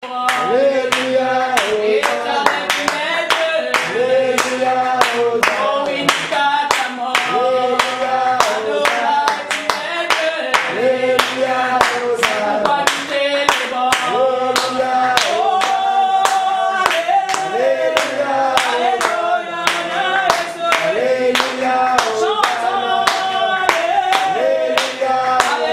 Alléluia, Éternel, tu es Dieu. Alléluia, oh unique ta mort. Alléluia, tu es Dieu. Alléluia, c'est pourquoi tu t'élèves. Alléluia, oh Alléluia, Alléluia, Alléluia, chantons Alléluia, Alléluia,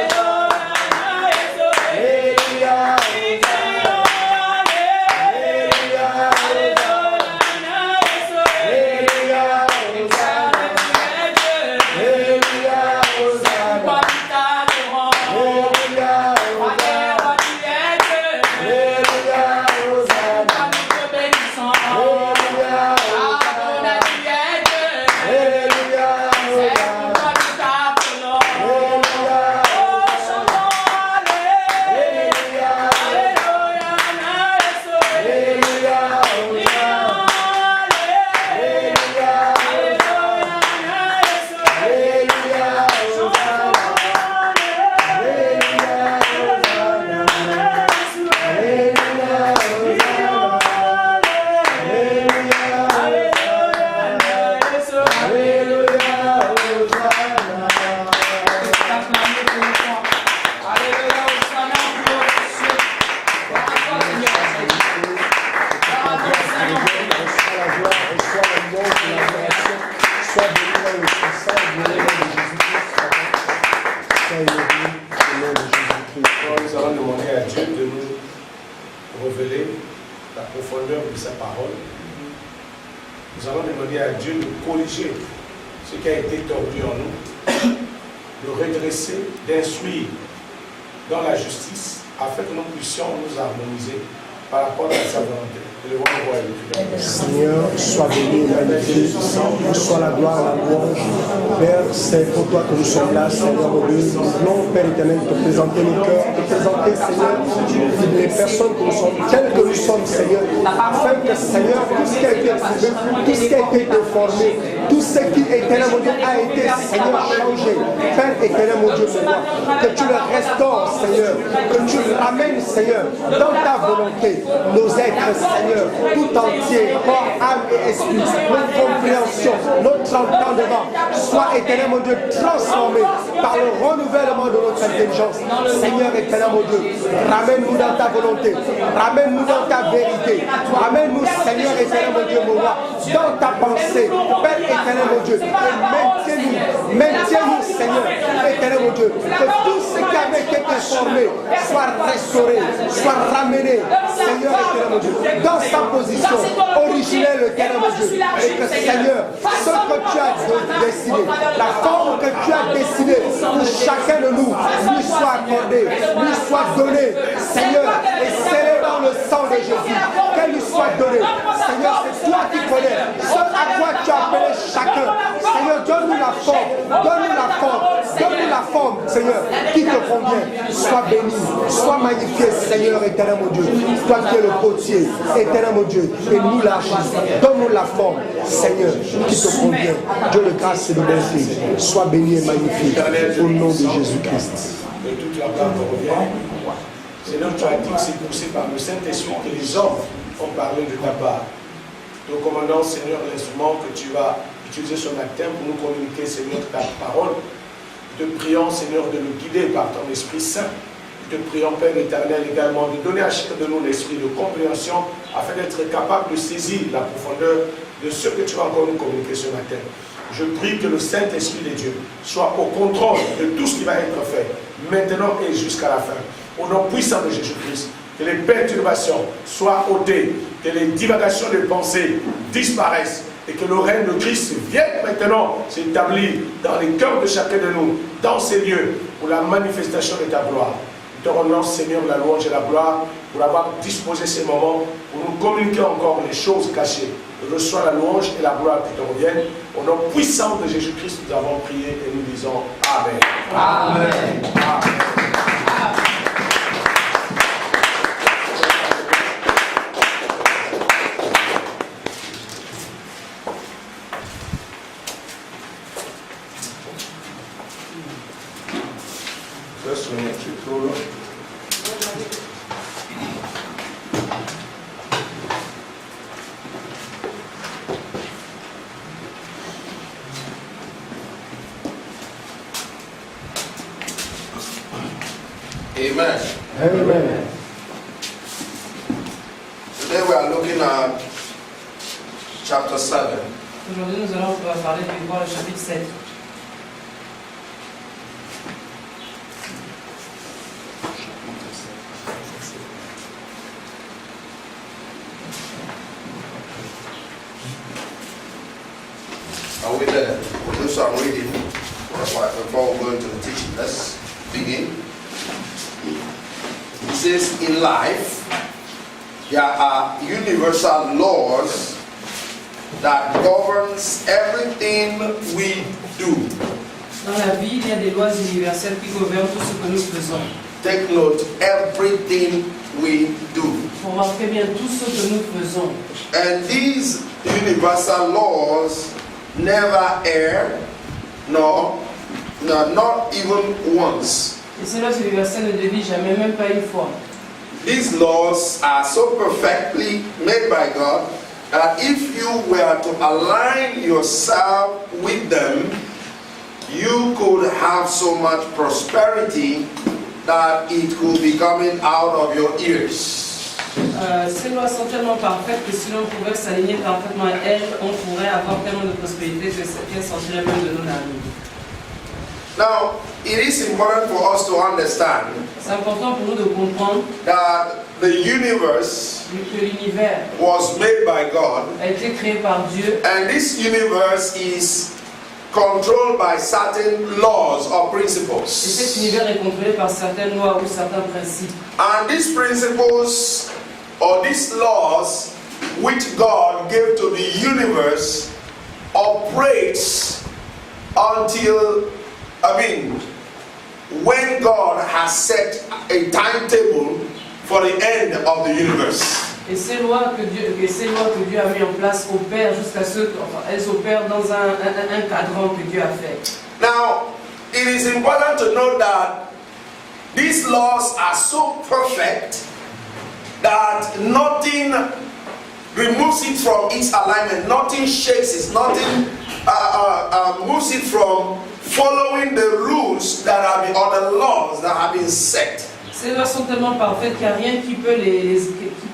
Nous allons demander à Dieu de corriger ce qui a été tordu en nous, de redresser, d'instruire dans la justice, afin que nous puissions nous harmoniser par rapport à sa volonté. Seigneur, sois béni et magnifié, sois la gloire, la louange. Père, c'est pour toi que nous sommes là, Seigneur mon Dieu. Nous voulons, Père éternel, te présenter nos cœurs, te présenter, Seigneur, les personnes que nous sommes, telles que nous sommes, Seigneur, afin que, Seigneur, tout ce qui a été prouvé, tout ce qui a été déformé, tout ce qui, éternel mon Dieu, a été, Seigneur, changé. Père éternel mon Dieu, Seigneur, que tu le restaures, Seigneur, que tu le ramènes, Seigneur, dans ta volonté, nos êtres, Seigneur, tout entier, corps, âme et esprit, notre compréhension, notre entendement, soit éternel mon Dieu transformé par le renouvellement de notre intelligence. Seigneur éternel mon Dieu, ramène-nous dans ta volonté, ramène-nous dans ta vérité, ramène-nous Seigneur éternel mon Dieu, mon roi, dans ta pensée, Père éternel mon Dieu, et maintiens-nous Seigneur éternel mon Dieu, que tout ce qui avait été transformé soit restauré, soit ramené, Seigneur éternel mon Dieu, dans sa position originelle, éternel mon Dieu, et que Seigneur, ce que tu as décidé, la forme que tu as décidée pour chacun de nous, lui soit accordée, lui soit donnée, Seigneur, et scellée dans le sang de Jésus, qu'elle lui soit donnée. Seigneur, c'est toi qui connais ce à quoi tu as appelé chacun. Seigneur, donne-nous la forme, donne-nous la forme, donne-nous la forme, Seigneur, qui te convient. Sois béni, sois magnifié, Seigneur, éternel mon Dieu. Toi qui es le potier, éternel mon Dieu, et nous l'agis. Donne-nous la forme, Seigneur, qui te convient. Dieu de grâce et de bonté, sois béni et magnifié au nom de Jésus-Christ. De toute la gloire te revient. Seigneur, tu as dit que c'est poussé par le Saint-Esprit que les hommes ont parlé de ta part. Nous commandons, Seigneur, l'instrument que tu vas utiliser ce matin pour nous communiquer, Seigneur, ta parole. Nous te prions, Seigneur, de nous guider par ton Esprit Saint. Nous te prions, Père éternel, également de donner à chacun de nous l'esprit de compréhension afin d'être capable de saisir la profondeur de ce que tu vas encore nous communiquer ce matin. Je prie que le Saint-Esprit de Dieu soit au contrôle de tout ce qui va être fait, maintenant et jusqu'à la fin. Au nom puissant de Jésus-Christ, que les perturbations soient ôtées, que les divagations de pensée disparaissent et que le règne de Christ vienne maintenant s'établir dans les cœurs de chacun de nous, dans ces lieux, pour la manifestation de ta gloire. Nous te rendons, Seigneur, la louange et la gloire pour avoir disposé ces moments, pour nous communiquer encore les choses cachées. Reçois la louange et la gloire qui te reviennent. Au nom puissant de Jésus-Christ, nous avons prié et nous disons Amen. Amen. Amen. Amen. Amen. Today we are looking at chapter 7. Aujourd'hui, nous allons parler de voir le chapitre 7. Are we there? We'll do some reading before we go into the teaching. Let's begin. It says, in life, there are universal laws that governs everything we do. Dans la vie, il y a des lois universelles qui gouvernent tout ce que nous faisons. Take note, everything we do. Remarquez bien tout ce que nous faisons. And these universal laws never err, no, not even once. Et ces lois universelles ne dévient jamais, même pas une fois. These laws are so perfectly made by God that if you were to align yourself with them, you could have so much prosperity that it could be coming out of your ears. Ces lois sont tellement parfaites que si l'on pouvait s'aligner parfaitement à elles, on pourrait avoir tellement de prospérité qu'elles sortiraient même de nos narines. Now, it is important for us to understand C'est important pour nous de comprendre that the universe que l'univers was made by God, a été créé par Dieu and this universe is controlled by certain laws or et cet principles. univers est contrôlé par certaines lois ou certains principes. And these principles or these laws which God gave to the universe operates until, when God has set a timetable for the end of the universe. Et ces lois que Dieu a mis en place opèrent jusqu'à ce qu'elles opèrent dans un cadran que Dieu a fait. Now, it is important to note that these laws are so perfect that nothing removes it from its alignment, nothing shakes it, nothing moves it from following the rules that have been, or the laws that have been set. Ces lois sont tellement parfaites qu'il n'y a rien qui peut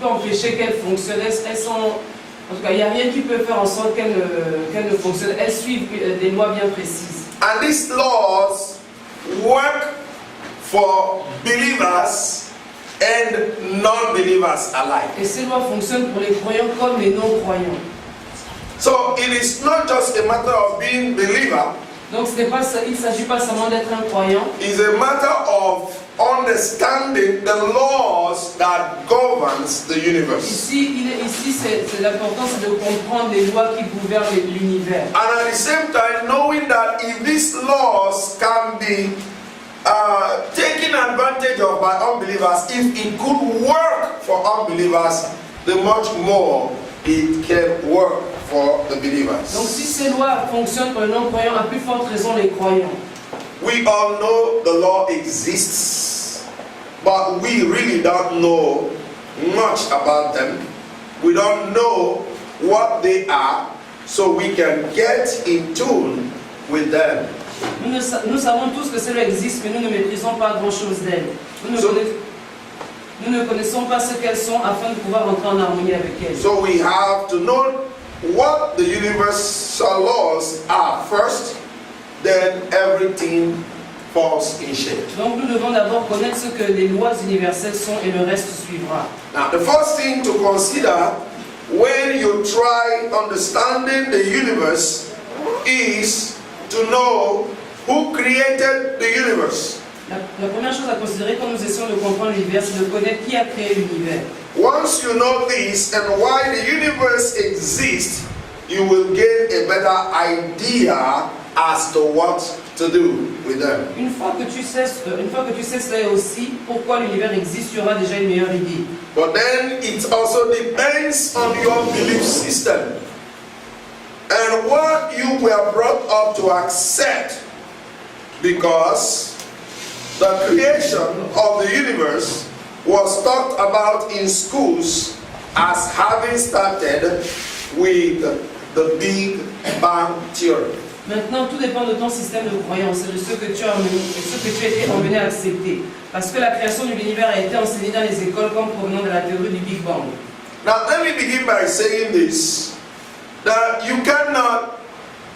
empêcher qu'elles fonctionnent. En tout cas, il n'y a rien qui peut faire en sorte qu'elles ne fonctionnent. Elles suivent des lois bien précises. And these laws work for believers and non-believers alike. Et ces lois fonctionnent pour les croyants comme les non-croyants. So it is not just a matter of being believer, Donc il ne s'agit pas seulement d'être un croyant, it's a matter of understanding the laws that governs the universe. Ici, c'est l'important, c'est de comprendre les lois qui gouvernent l'univers. And at the same time, knowing that if these laws can be taken advantage of by unbelievers, if it could work for unbelievers, then much more it can work for the believers. Donc si ces lois fonctionnent pour les non-croyants, à plus forte raison les croyants. We all know the law exists, but we really don't know much about them. We don't know what they are, so we can get in tune with them. Nous savons tous que ces lois existent, mais nous ne maîtrisons pas grand-chose d'elles. Nous ne connaissons pas ce qu'elles sont afin de pouvoir entrer en harmonie avec elles. So we have to know what the universal laws are first, then everything falls in shape. Donc nous devons d'abord connaître ce que les lois universelles sont et le reste suivra. Now the first thing to consider when you try understanding the universe is to know who created the universe. La première chose à considérer quand nous essayons de comprendre l'univers, c'est de connaître qui a créé l'univers. Once you know this and why the universe exists, you will get a better idea as to what to do with them. Une fois que tu sais cela aussi, pourquoi l'univers existe, tu auras déjà une meilleure idée. But then it also depends on your belief system and what you were brought up to accept, because the creation of the universe was talked about in schools as having started with the Big Bang Theory. Maintenant, tout dépend de ton système de croyance et de ce que tu as été emmené à accepter. Parce que la création de l'univers a été enseignée dans les écoles comme provenant de la théorie du Big Bang. Now let me begin by saying this, that you cannot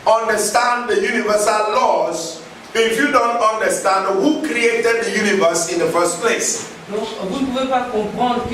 understand the universal laws if you don't understand who created the universe in the first place. Donc, vous ne pouvez pas comprendre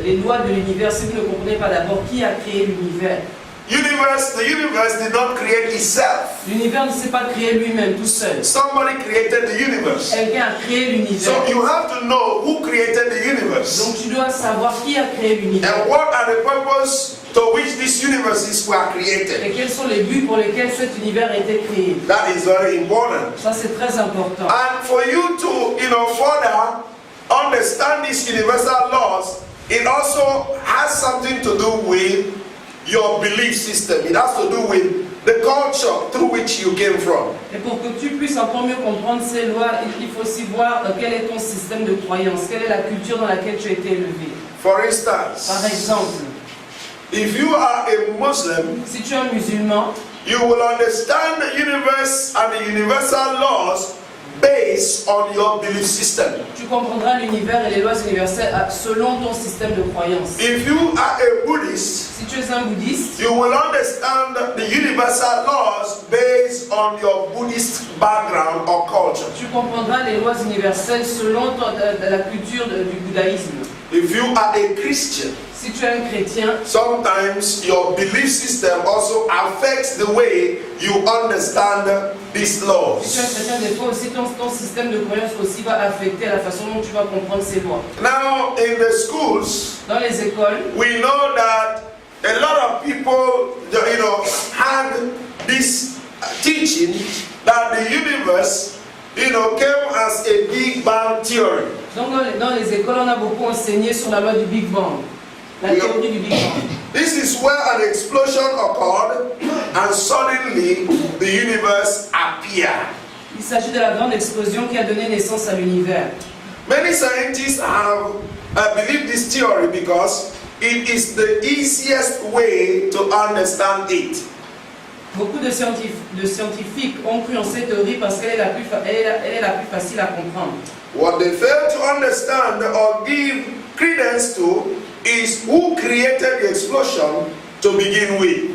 les lois de l'univers si vous ne comprenez pas d'abord qui a créé l'univers. The universe did not create itself. L'univers ne s'est pas créé lui-même tout seul. Somebody created the universe. Quelqu'un a créé l'univers. So you have to know who created the universe. Donc tu dois savoir qui a créé l'univers. And what are the purposes to which these universes were created. Et quels sont les buts pour lesquels cet univers a été créé. That is very important. Ça c'est très important. And for you to, further understand these universal laws, it also has something to do with your belief system. It has to do with the culture through which you came from. Et pour que tu puisses encore mieux comprendre ces lois, il faut aussi voir quel est ton système de croyance, quelle est la culture dans laquelle tu as été élevé. For instance, Par exemple, if you are a Muslim, si tu es un musulman, you will understand the universe and the universal laws based on your belief system. tu comprendras l'univers et les lois universelles selon ton système de croyance. If you are a Buddhist, Si tu es un bouddhiste, you will understand the universal laws based on your Buddhist background or culture. tu comprendras les lois universelles selon la culture du bouddhisme. If you are a Christian, Si tu es un chrétien, sometimes your belief system also affects the way you understand these si tu es un laws. chrétien, des fois aussi ton système de croyance aussi va affecter la façon dont tu vas comprendre ces lois. Now, in the schools, Dans les écoles, we know that a lot of people, had this teaching that the universe, came as a Big Bang theory. donc dans les écoles, on a beaucoup enseigné sur la loi du Big Bang, la théorie du Big Bang. This is where an explosion occurred and suddenly the universe appeared. Il s'agit de la grande explosion qui a donné naissance à l'univers. Many scientists have believed this theory because it is the easiest way to understand it. Beaucoup de scientifiques ont cru en cette théorie parce qu'elle est la plus facile à comprendre. What they fail to understand or give credence to is who created the explosion to begin with.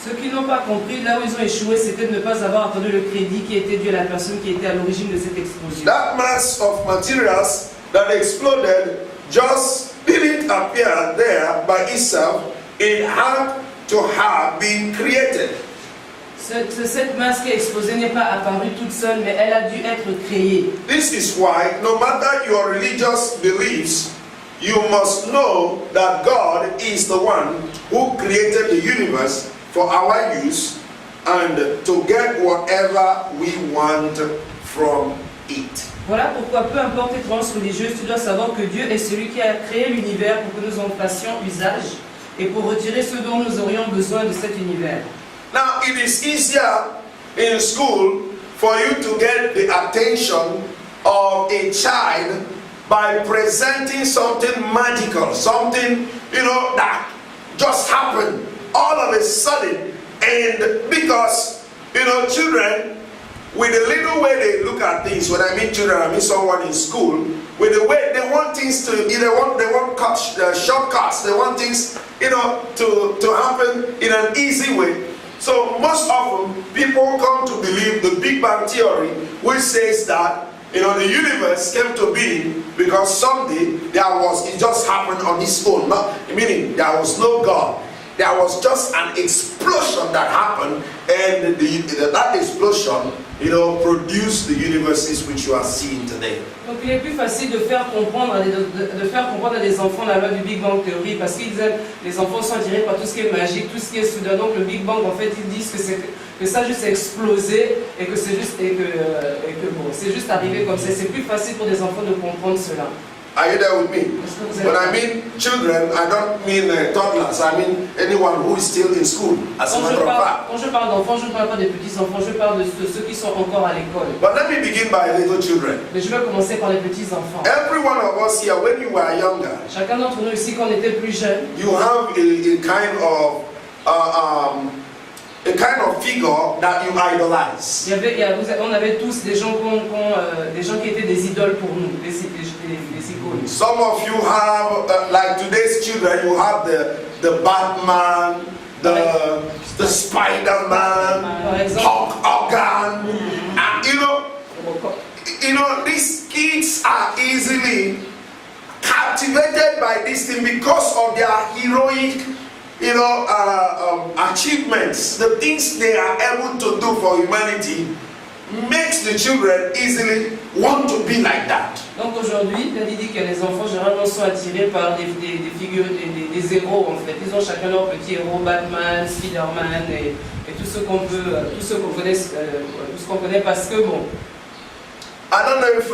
Ceux qui n'ont pas compris, là où ils ont échoué, c'était de ne pas avoir entendu le crédit qui était dû à la personne qui était à l'origine de cette explosion. That mass of materials that exploded just didn't appear there by itself. It had to have been created. Cette masse qui a explosé n'est pas apparue toute seule, mais elle a dû être créée. This is why, no matter your religious beliefs, you must know that God is the one who created the universe for our use and to get whatever we want from it. Voilà pourquoi, peu importe tes croyances religieuses, tu dois savoir que Dieu est celui qui a créé l'univers pour que nous en fassions usage et pour retirer ce dont nous aurions besoin de cet univers. Now, it is easier in school for you to get the attention of a child by presenting something magical, something, that just happened all of a sudden. And because, children, with the little way they look at things, when I mean children, I mean someone in school, with the way they want things to, they want shortcuts, they want things, to happen in an easy way. So most often, people come to believe the Big Bang theory, which says that, the universe came to be because someday it just happened on its own. Meaning, there was no God. There was just an explosion that happened, and that explosion, produced the universes which you are seeing today. Donc il est plus facile de faire comprendre à des enfants la loi du Big Bang Theory parce qu'ils aiment, les enfants sont attirés par tout ce qui est magique, tout ce qui est soudain. Donc le Big Bang, en fait, ils disent que ça juste explosé et que c'est juste c'est juste arrivé comme ça. C'est plus facile pour des enfants de comprendre cela. Are you there with me? When I mean children, I don't mean toddlers. I mean anyone who is still in school, as a matter of fact. Quand je parle d'enfants, je ne parle pas des petits-enfants, je parle de ceux qui sont encore à l'école. But let me begin by little children. Mais je vais commencer par les petits-enfants. Every one of us here, when you were younger, Chacun d'entre nous ici, quand on était plus jeune, you have a kind of a kind of figure that you idolize. On avait tous des gens, des gens qui étaient des idoles pour nous, des icônes. Some of you have, like today's children, you have the Batman, the Spider-Man, Hulk Hogan, and you know, these kids are easily captivated by this thing because of their heroic, achievements. The things they are able to do for humanity makes the children easily want to be like that. Donc aujourd'hui, Daddy dit que les enfants généralement sont attirés par des figures, des héros en fait. Ils ont chacun leur petit héros, Batman, Spider-Man et tout ce qu'on peut, tout ce qu'on connaît parce que bon. I don't know if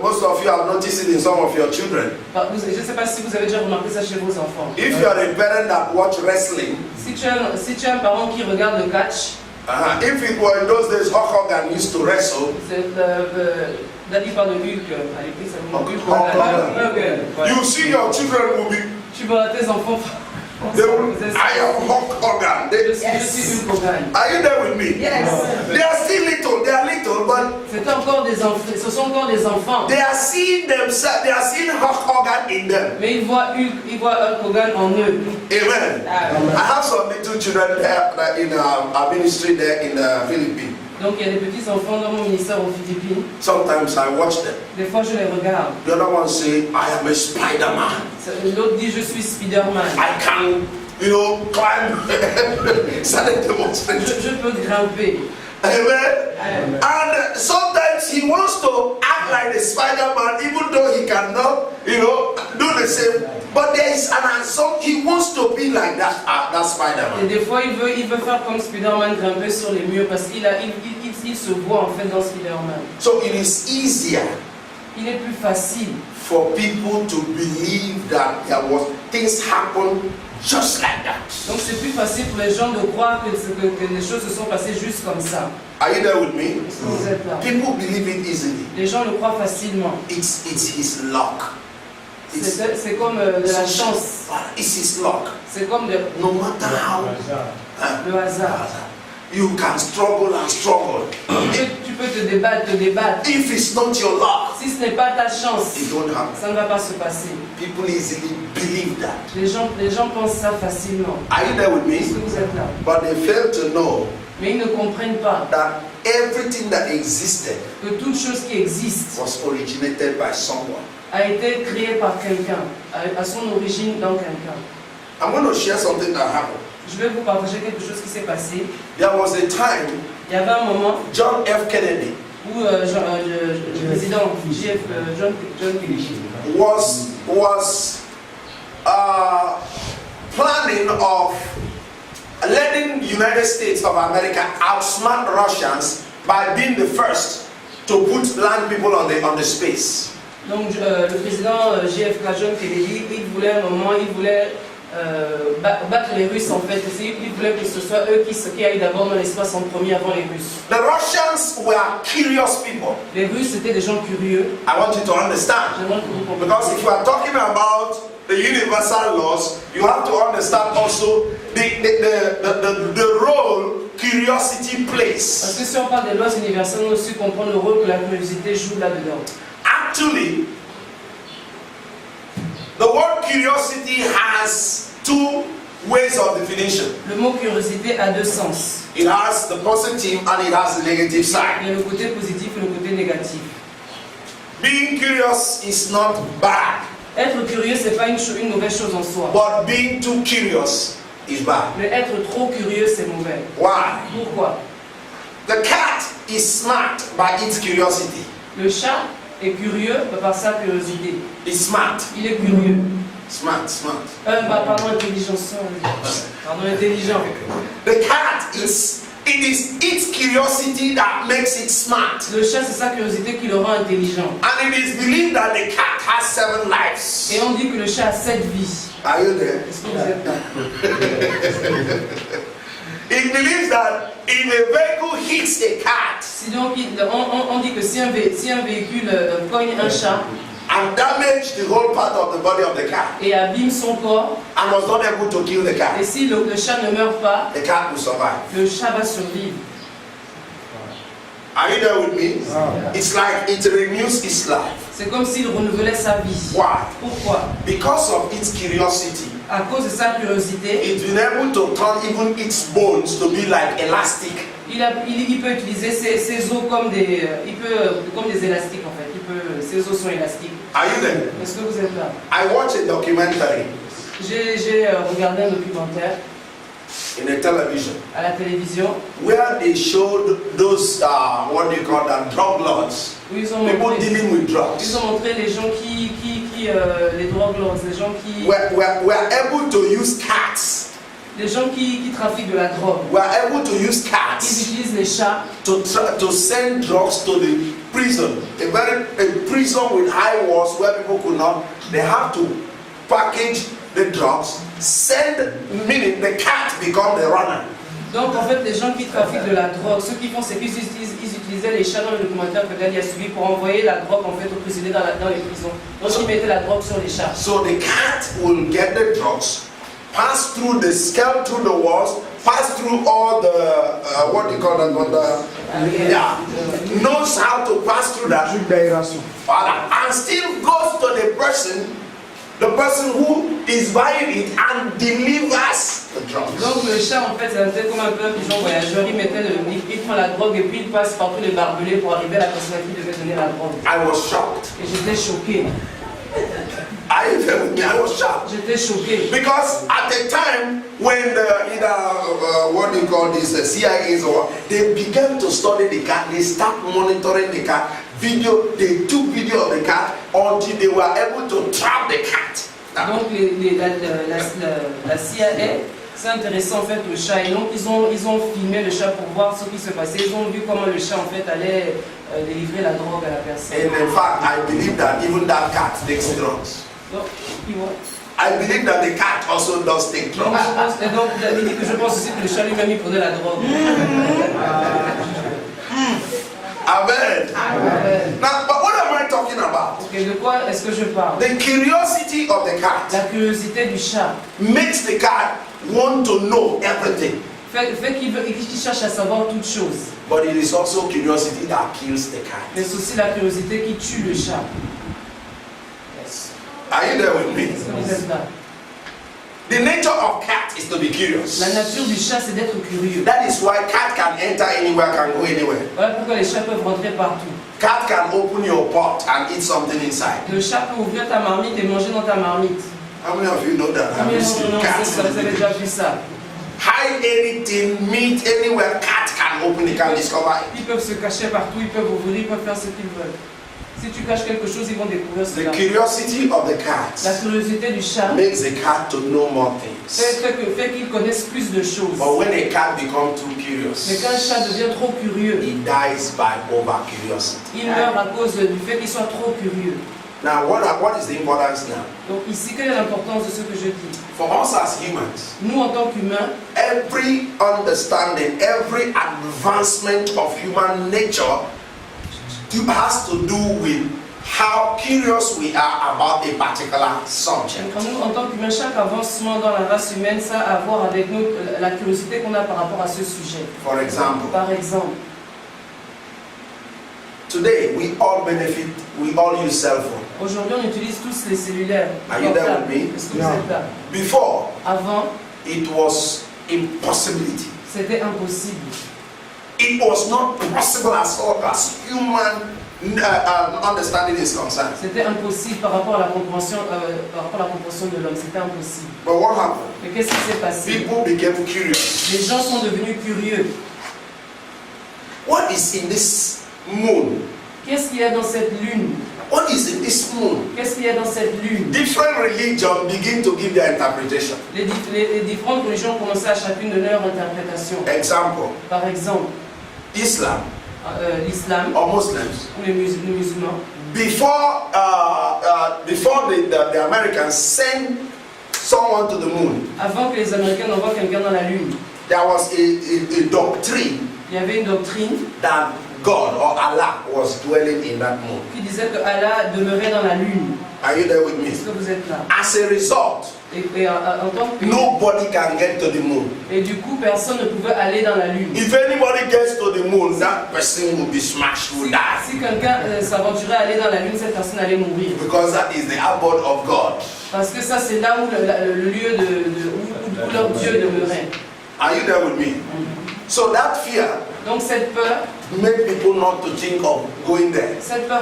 most of you have noticed it in some of your children. Je ne sais pas si vous avez déjà remarqué ça chez vos enfants. If you are a parent that watch wrestling, si tu es un parent qui regarde le catch, if it were in those days Hulk Hogan used to wrestle, Daddy parle de Hulk, à l'époque, you see your children will be. Tu vois tes enfants. I am Hulk Hogan. Je suis Hulk Hogan. Are you there with me? Yes. They are still little. They are little, but c'est encore des enfants. Ce sont encore des enfants. They are seeing themselves. They are seeing Hulk Hogan in them. Mais ils voient Hulk Hogan en eux. Amen. I have some little children there in our ministry there in the Philippines. Donc il y a des petits enfants dans mon ministère aux Philippines. Sometimes I watch them. Des fois je les regarde. The other one say, I am a Spider-Man. L'autre dit je suis Spider-Man. I can, climb. Je peux grimper. Amen. And sometimes he wants to act like the Spider-Man, even though he cannot, do the same. But there is an answer. He wants to be like that Spider-Man. Et des fois il veut faire comme Spider-Man, grimper sur les murs parce qu'il se voit en fait dans Spider-Man. So it is easier. Il est plus facile for people to believe that things happen just like that. Donc c'est plus facile pour les gens de croire que les choses se sont passées juste comme ça. Are you there with me? Est-ce que vous êtes là? People believe it easily. Les gens le croient facilement. It's his luck. C'est comme de la chance. It's his luck. C'est comme no matter how le hasard. You can struggle and struggle. Tu peux te débattre. If it's not your luck, si ce n'est pas ta chance, it don't happen. Ça ne va pas se passer. People easily believe that. Les gens pensent ça facilement. Are you there with me? Est-ce que vous êtes là? But they fail to know. Mais ils ne comprennent pas that everything that existed que toute chose qui existe was originated by someone. A été créée par quelqu'un, à son origine dans quelqu'un. I'm going to share something that happened. Je vais vous partager quelque chose qui s'est passé. There was a time. Il y avait un moment. John F. Kennedy. Où le président John Kennedy was planning of letting the United States of America outsmart Russians by being the first to put land people on the space. Donc le président JFK John Kennedy, il voulait battre les Russes en fait. Il voulait que ce soit eux qui aillent d'abord dans l'espace en premier avant les Russes. The Russians were curious people. Les Russes étaient des gens curieux. I want you to understand. Because if you are talking about the universal laws, you have to understand also the role curiosity plays. Parce que si on parle des lois universelles, on aussi comprend le rôle que la curiosité joue là-dedans. Actually, the word curiosity has two ways of definition. Le mot curiosité a deux sens. It has the positive and it has the negative side. Il y a le côté positif et le côté négatif. Being curious is not bad. Être curieux, c'est pas une mauvaise chose en soi. But being too curious is bad. Mais être trop curieux, c'est mauvais. Why? Pourquoi? The cat is smart by its curiosity. Le chat est curieux par sa curiosité. It's smart. Il est curieux. Smart. Pardon, intelligent. Pardon, intelligent. The cat it is its curiosity that makes it smart. Le chat, c'est sa curiosité qui le rend intelligent. And it is believed that the cat has 7 lives. Et on dit que le chat a 7 vies. Are you there? Est-ce que vous êtes là? It believes that if a vehicle hits a cat, on dit que si un véhicule cogne un chat, and damaged the whole part of the body of the cat et abîme son corps, and was not able to kill the et cat, si le chat ne meurt pas, the cat will survive. le chat va survivre. Are you there with me? It's like it renews its life. C'est comme s'il renouvelait sa vie. Why? Pourquoi? Because of its curiosity. À cause de sa curiosité, It's been able to turn even its bones to be like elastic. il peut utiliser ses os comme des, comme des élastiques en fait. Ses os sont élastiques. Are you there? Est-ce que vous êtes là? I watched a documentary J'ai regardé un documentaire in a television à la télévision where they showed those what do you call that, drug lords, où ils ont people montré, dealing with drugs, les gens les drug lords, les gens qui were able to use cats, les gens qui trafiquent de la drogue. were able to use Ils cats utilisent les chats to send drugs to the prison, a prison with high walls where people could not. They have to package the drugs, meaning the cat become the runner. Donc en fait, les gens qui trafiquent de la drogue, ce qu'ils font, c'est qu'ils utilisaient les chats dans le documentaire que Daniel a suivi pour envoyer la drogue en fait aux prisonniers dans les prisons. Donc ils mettaient la drogue sur les chats. So the cat will get the drugs, pass through the scale, through the walls, pass through all the what do you call that? Knows how to pass through that, and still goes to the person who is buying it and delivers the drugs. Donc le chat en fait c'est comme un peu un pigeon voyageur, il prend la drogue et puis il passe par tous les barbelés pour arriver à la personne à qui devait donner la drogue. I was shocked. Et j'étais choqué. I was shocked. J'étais choqué. Because at the time when what do you call this, CIAs, or they began to study the cat, they start monitoring the cat, they took video of the cat until they were able to trap the cat. Donc la CIA s'est intéressée en fait au chat et donc ils ont filmé le chat pour voir ce qui se passait. Ils ont vu comment le chat en fait allait délivrer la drogue à la personne. And in fact, I believe that even that cat takes drugs. Donc, I believe that the cat also does take drugs. donc il dit que je pense aussi que le chat lui-même il prenait la drogue. Amen. Now, but what am I talking about? Okay, de quoi est-ce que je parle? The curiosity of the cat La curiosité du chat makes the cat want to know everything. fait qu'il cherche à savoir toutes choses. But it is also curiosity that kills the cat. Mais c'est aussi la curiosité qui tue le chat. Yes. Are you there with me? Est-ce que vous êtes là? The nature of cat is to be curious. La nature du chat c'est d'être curieux. That is why cat can enter anywhere, can go anywhere. Voilà pourquoi les chats peuvent rentrer partout. Cat can open your pot and eat something inside. Le chat peut ouvrir ta marmite et manger dans ta marmite. How many of you know that? Have you seen cats? Vous avez déjà vu ça. Hide anything, meat anywhere, cat can open it, can discover it. Ils peuvent se cacher partout, ils peuvent ouvrir, ils peuvent faire ce qu'ils veulent. Si tu caches quelque chose, ils vont découvrir cela. The curiosity of the cat La curiosité du chat makes the cat to know more things. fait qu'ils connaissent plus de choses. But when a cat becomes too Mais curious, quand un chat devient trop curieux, it dies by over curiosity. il meurt à cause du fait qu'il soit trop curieux. Now, what is the importance now? Donc ici, quelle est l'importance de ce que je dis? For us as humans, Nous, en tant qu'humains, every understanding, every advancement of human nature has to do with how curious we are about a particular subject. nous, en tant qu'humains, chaque avancement dans la race humaine, ça a à voir avec la curiosité qu'on a par rapport à ce sujet. For example, Par exemple, today we all benefit, we all use cell phone. aujourd'hui, on utilise tous les cellulaires. Are you there with me? Est-ce que vous êtes là? Before, Avant, it was impossibility. c'était impossible. It was not possible as far as human understanding is concerned. C'était impossible par rapport à la compréhension de l'homme. C'était impossible. But what happened? Mais qu'est-ce qui s'est passé? People became curious. Les gens sont devenus curieux. What is in this moon? Qu'est-ce qu'il y a dans cette lune? What is in this moon? Qu'est-ce qu'il y a dans cette lune? Different religions begin to give their interpretation. Les différentes religions commençaient à chacune donner leur interprétation. Example, Par exemple, Islam l'islam or Muslims. ou les musulmans. Before the Americans sent someone to the moon, Avant que les Américains envoient quelqu'un dans la lune, there was a doctrine il y avait une doctrine that God or Allah was dwelling in that moon. Qui disait que Allah demeurait dans la lune. Are you there with me? Est-ce que vous êtes là? As a result, Et en tant que nobody can get to the moon. et du coup, personne ne pouvait aller dans la lune. If anybody gets to the moon, that person will be smashed, will die. Si quelqu'un s'aventurait à aller dans la lune, cette personne allait mourir. Because that is the abode of God. Parce que ça, c'est là où le lieu où leur Dieu demeurait. Are you there with me? So that fear Donc cette peur made people not to think of going there.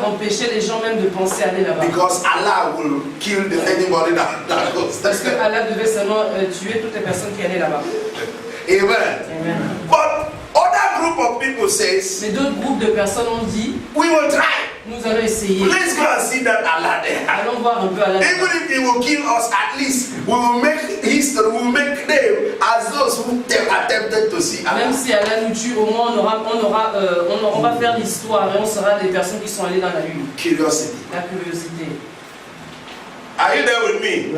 empêchait les gens même de penser aller là-bas. Because Allah will kill anybody that goes Parce que there. Allah devait seulement tuer toutes les personnes qui allaient là-bas. Amen. Amen. But other group of people says, Mais d'autres groupes de personnes ont dit, we will try. nous allons essayer. Let's go and see that Allah there. Allons voir un peu Allah. Even if he will kill us, at least we will make history, we will make them as those who attempted to see Même Allah. si Allah nous tue, au moins on va faire l'histoire et on sera des personnes qui sont allées dans la lune. Curiosity. La curiosité. Are you there with me?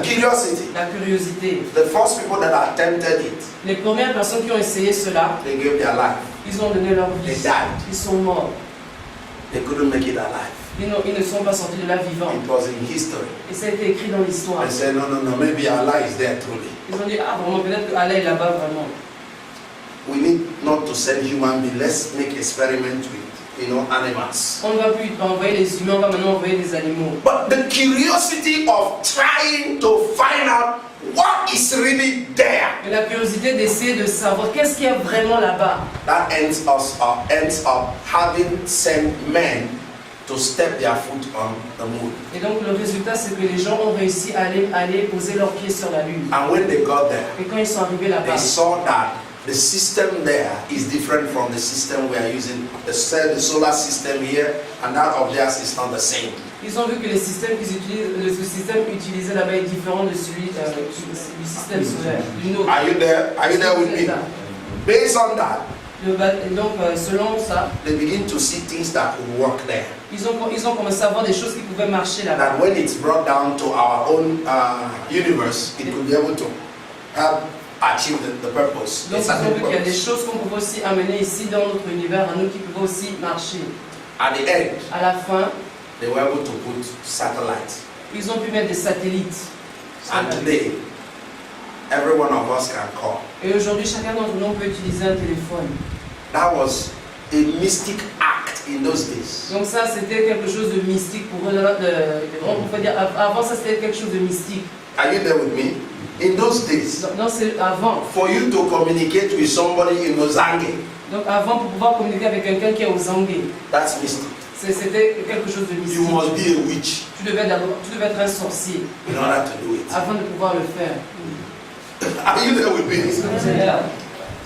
Curiosity. La curiosité. The first people that attempted it, Les premières personnes qui ont essayé cela, they gave their life. ils ont donné leur They vie. died. Ils sont morts. They couldn't make it alive. Ils ne sont pas sortis de là vivants. It was in history. Et ça a été écrit dans l'histoire. They said, no, maybe Allah is there truly. Ils ont dit, ah vraiment, peut-être que Allah est là-bas vraiment. We need not to send human beings. Let's make experiment with, animals. On ne va plus envoyer les humains, on va maintenant envoyer des animaux. But the curiosity of trying to find out what is really there, Mais la curiosité d'essayer de savoir qu'est-ce qu'il y a vraiment là-bas. that ends up having sent men to step their foot on the moon. Et donc le résultat, c'est que les gens ont réussi à aller poser leurs pieds sur la lune. And when they got there, Et quand ils sont arrivés là-bas, they saw that the system there is different from the system we are using. The solar system here and that of theirs is not the same. ils ont vu que le système utilisé là-bas est différent de celui du système solaire, du nôtre. Are you there? Are you there with me? Based on that, Donc selon ça, they begin to see things that could work there. ils ont commencé à voir des choses qui pouvaient marcher là-bas. That when it's brought down to our own universe, it could be able to help achieve the purpose. Donc ils ont vu qu'il y a des choses qu'on pouvait aussi amener ici dans notre univers, à nous qui pouvaient aussi marcher. At the end, À la fin, they were able to put satellites. ils ont pu mettre des satellites. And today, every one of us can call. Et aujourd'hui, chacun d'entre nous peut utiliser un téléphone. That was a mystic act in those days. Donc ça, c'était quelque chose de mystique pour eux. On peut dire, avant ça, c'était quelque chose de mystique. Are you there with me? In those days, Non, c'est avant. for you to communicate with somebody in Mozambique, Donc avant, pour pouvoir communiquer avec quelqu'un qui est aux Anguilles, that's mystic. c'était quelque chose de mystique. You must be a witch Tu devais être un sorcier in order to do it. avant de pouvoir le faire. Are you there with me?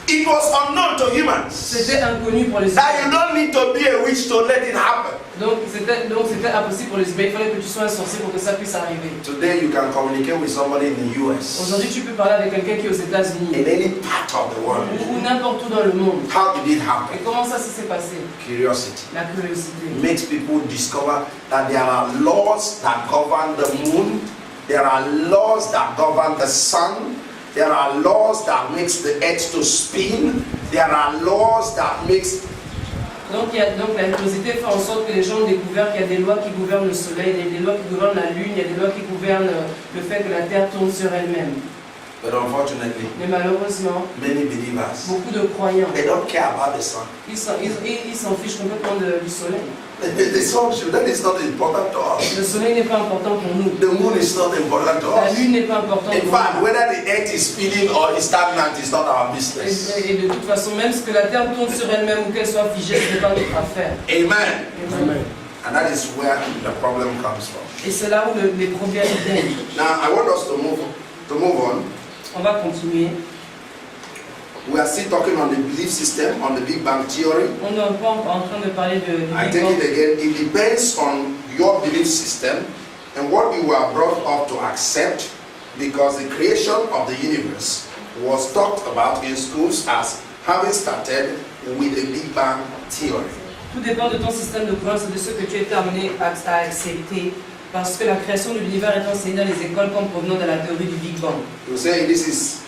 It was unknown to humans. C'était inconnu pour les humains. That you don't need to be a witch to let it happen. Donc c'était impossible pour les humains. Il fallait que tu sois un sorcier pour que ça puisse arriver. Today you can communicate with somebody in the US, Aujourd'hui, tu peux parler avec quelqu'un qui est aux États-Unis in any part of the world. ou n'importe où dans le monde. How did it Et happen? comment ça s'est passé? Curiosity La curiosité. makes people discover that there are laws that govern the moon, there are laws that govern the sun, there are laws that makes the earth to spin, there are laws that makes. Donc la curiosité fait en sorte que les gens ont découvert qu'il y a des lois qui gouvernent le soleil, il y a des lois qui gouvernent la lune, il y a des lois qui gouvernent le fait que la terre tourne sur elle-même. But unfortunately, Mais malheureusement, many believers, beaucoup de croyants, they don't care about the sun. ils s'en fichent complètement du soleil. The sun, that is not important to us. Le soleil n'est pas important pour nous. The moon is not important to La us. lune n'est pas importante In pour fact, nous. whether the earth is spinning or is stagnant is not our business. Et de toute façon, même ce que la terre tourne sur elle-même ou qu'elle soit figée, ce n'est pas notre affaire. Amen. Amen. And that is where the problem comes from. Et c'est là où les problèmes viennent. Now, I want us to move on. On va continuer. We are still talking on the belief system, on the Big Bang theory. On n'est pas en train de parler du I Big take Bang. it again. It depends on your belief system and what you were brought up to accept, because the creation of the universe was talked about in schools as having started with the Big Bang theory. Tout dépend de ton système de croyance et de ce que tu as été amené à accepter. Parce que la création de l'univers est enseignée dans les écoles comme provenant de la théorie du Big Bang. You say this is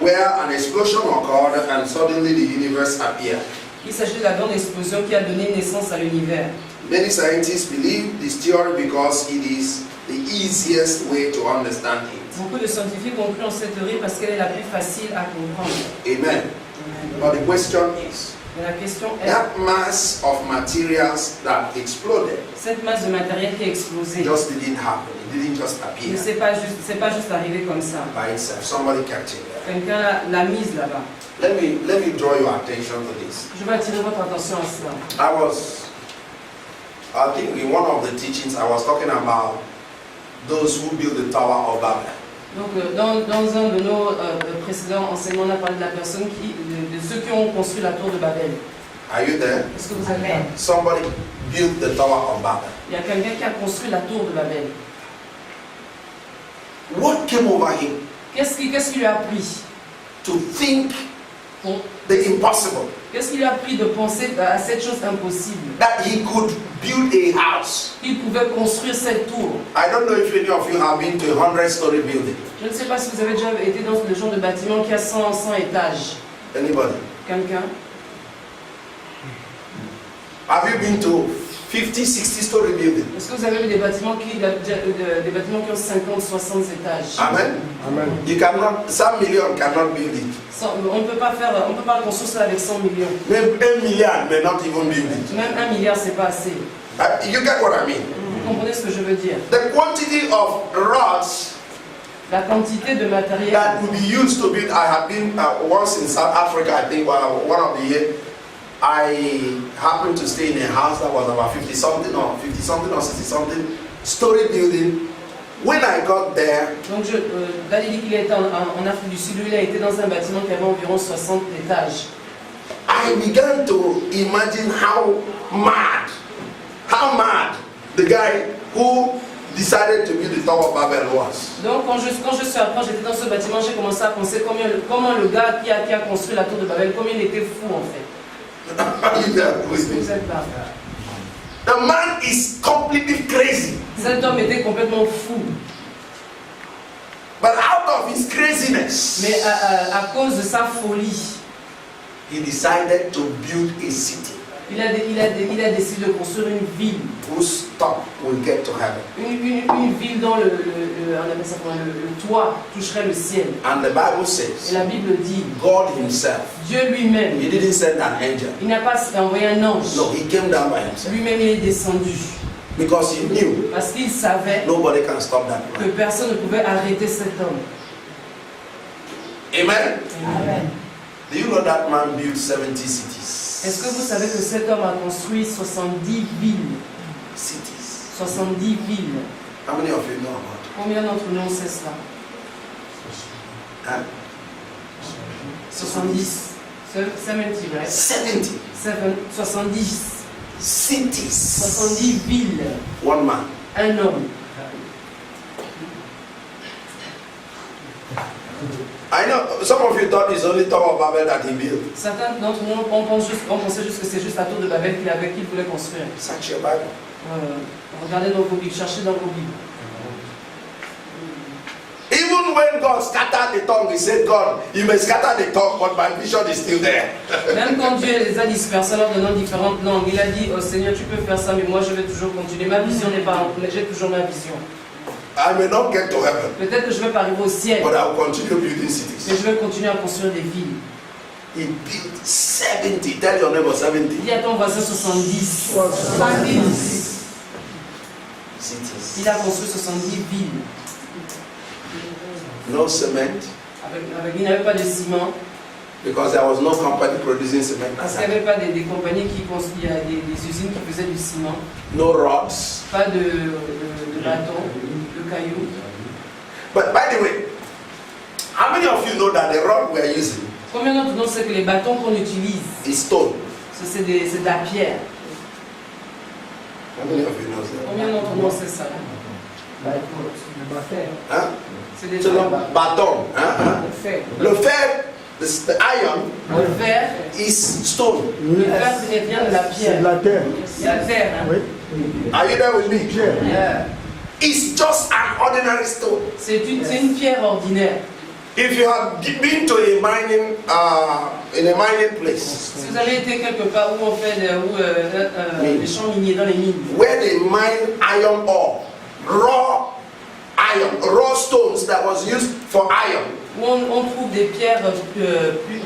where an explosion occurred and suddenly the universe appeared. Il s'agit de la grande explosion qui a donné naissance à l'univers. Many scientists believe this theory because it is the easiest way to understand it. Beaucoup de scientifiques ont cru en cette théorie parce qu'elle est la plus facile à comprendre. Amen. But the question is, Mais la question est, that mass of materials that exploded cette masse de matériel qui a explosé, just didn't happen. It didn't just appear mais c'est pas juste arrivé comme ça. by itself. Somebody kept it there. Quelqu'un l'a mise là-bas. Let me draw your attention to this. Je vais attirer votre attention à cela. I think in one of the teachings I was talking about those who built the Tower of Babel. Donc, dans un de nos précédents enseignements, on a parlé de la personne de ceux qui ont construit la tour de Babel. Are you there? Est-ce que vous êtes là? Somebody built the Tower of Babel. Il y a quelqu'un qui a construit la tour de Babel. What came over him Qu'est-ce qui lui a pris? to think the impossible? Qu'est-ce qui lui a pris de penser à cette chose impossible? That he could build a house. Il pouvait construire cette tour. I don't know if any of you have been to a 100-story building. Je ne sais pas si vous avez déjà été dans le genre de bâtiment qui a 100 étages. Anybody? Quelqu'un? Have you been to 50-60-story building? Est-ce que vous avez vu des bâtiments qui ont 50, 60 étages? Amen. Amen. You cannot. Some million cannot build it. On ne peut pas construire ça avec 100 millions. Maybe 1 million may not even build it. Même 1 milliard, c'est pas assez. You get what I mean? Vous comprenez ce que je veux dire? The quantity of rods La quantité de matériel that would be used to build. I have been once in South Africa. I think one of the years. I happened to stay in a house that was about 50-something or 60-something story building. When I got there, Donc, Dali dit qu'il était en Afrique du Sud, lui, il a été dans un bâtiment qui avait environ 60 étages. I began to imagine how mad the guy who decided to build the Tower of Babel was. Donc, quand j'étais dans ce bâtiment, j'ai commencé à penser comment le gars qui a construit la tour de Babel, comment il était fou en fait. Est-ce que vous êtes là? The man is completely crazy. Cet homme était complètement fou. But out of his craziness, Mais à cause de sa folie, he decided to build a city il a décidé de construire une ville. whose top will get to heaven. Une ville dont on appelle ça comment, le toit toucherait le ciel. And the Bible Et says, la Bible dit, God himself, Dieu lui-même, he didn't send an angel. il n'a pas envoyé un ange. No, he came down by himself. Lui-même, il est descendu. Because he knew Parce qu'il savait nobody can stop that que man. personne ne pouvait arrêter cet homme. Amen. Amen. Do you know that man built 70 cities? Est-ce que vous savez que cet homme a construit 70 villes? Cities. 70 villes. How many of you know about it? Combien d'entre nous sait cela? Huh? 70. 70, right? 70 70. cities. 70 villes. One man. Un homme. I know some of you thought it's only Tower of Babel that he built. Certains d'entre nous, on pensait juste que c'est juste la tour de Babel qu'il voulait construire. Search your Bible. Regardez dans vos Bibles, cherchez dans vos Bibles. Even when God scattered the tongue, he said, God, you may scatter the tongue, but my vision is still there. Même quand Dieu les a dispersés en leur donnant différentes langues, il a dit, oh Seigneur, tu peux faire ça, mais moi je vais toujours continuer. Ma vision n'est pas, j'ai toujours ma vision. I may not get to heaven, Peut-être que je ne vais pas arriver au ciel, but I will continue building mais cities. je vais continuer à construire des villes. He built 70. Tell your neighbor 70 Dis à ton voisin 70. 70. cities. Il a construit 70 villes. No cement, Il n'y avait pas de ciment, because there was no company producing cement. parce qu'il n'y avait pas des compagnies qui construisaient, des usines qui faisaient du ciment, No rods. pas de bâtons, de cailloux. But by the way, how many of you know that the rod we are using Combien d'entre nous savent que les bâtons qu'on utilise, is stone? c'est de la pierre? How many of you know that? Combien d'entre nous savent ça? Huh? C'est des So the bâton, fer. le fer, the iron Le fer, is stone. le fer vient de la C'est pierre. de la terre. C'est la terre. Hein? Oui. Are you there with me? Pierre. It's just an ordinary stone. C'est une pierre ordinaire. If you have been to a mining, in a mining place, Si vous avez été quelque part où on fait des champs miniers dans les mines, where they mine iron ore, raw iron, raw stones that was used for iron, où on trouve des pierres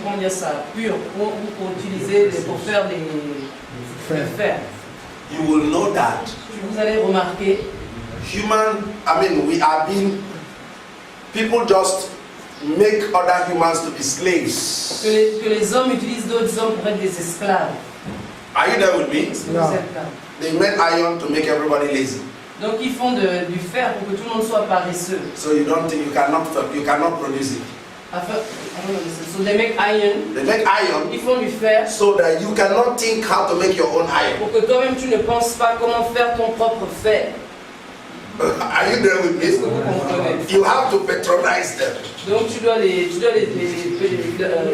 comment dire ça, pures pour utiliser pour faire le fer. you will know that Vous allez remarquer we are being, people just make other humans to be slaves. que les hommes utilisent d'autres hommes pour être des esclaves. Are you there with me? Est-ce que Non. vous êtes là? They made iron to make everybody lazy. Donc ils font du fer pour que tout le monde soit paresseux. So you don't think you cannot produce it. So they make iron. They make iron Ils font du fer so that you cannot think how to make your own iron. pour que toi-même tu ne penses pas comment faire ton propre fer. Are you there with Est-ce que me? vous comprenez? You have to patronize them. Donc tu dois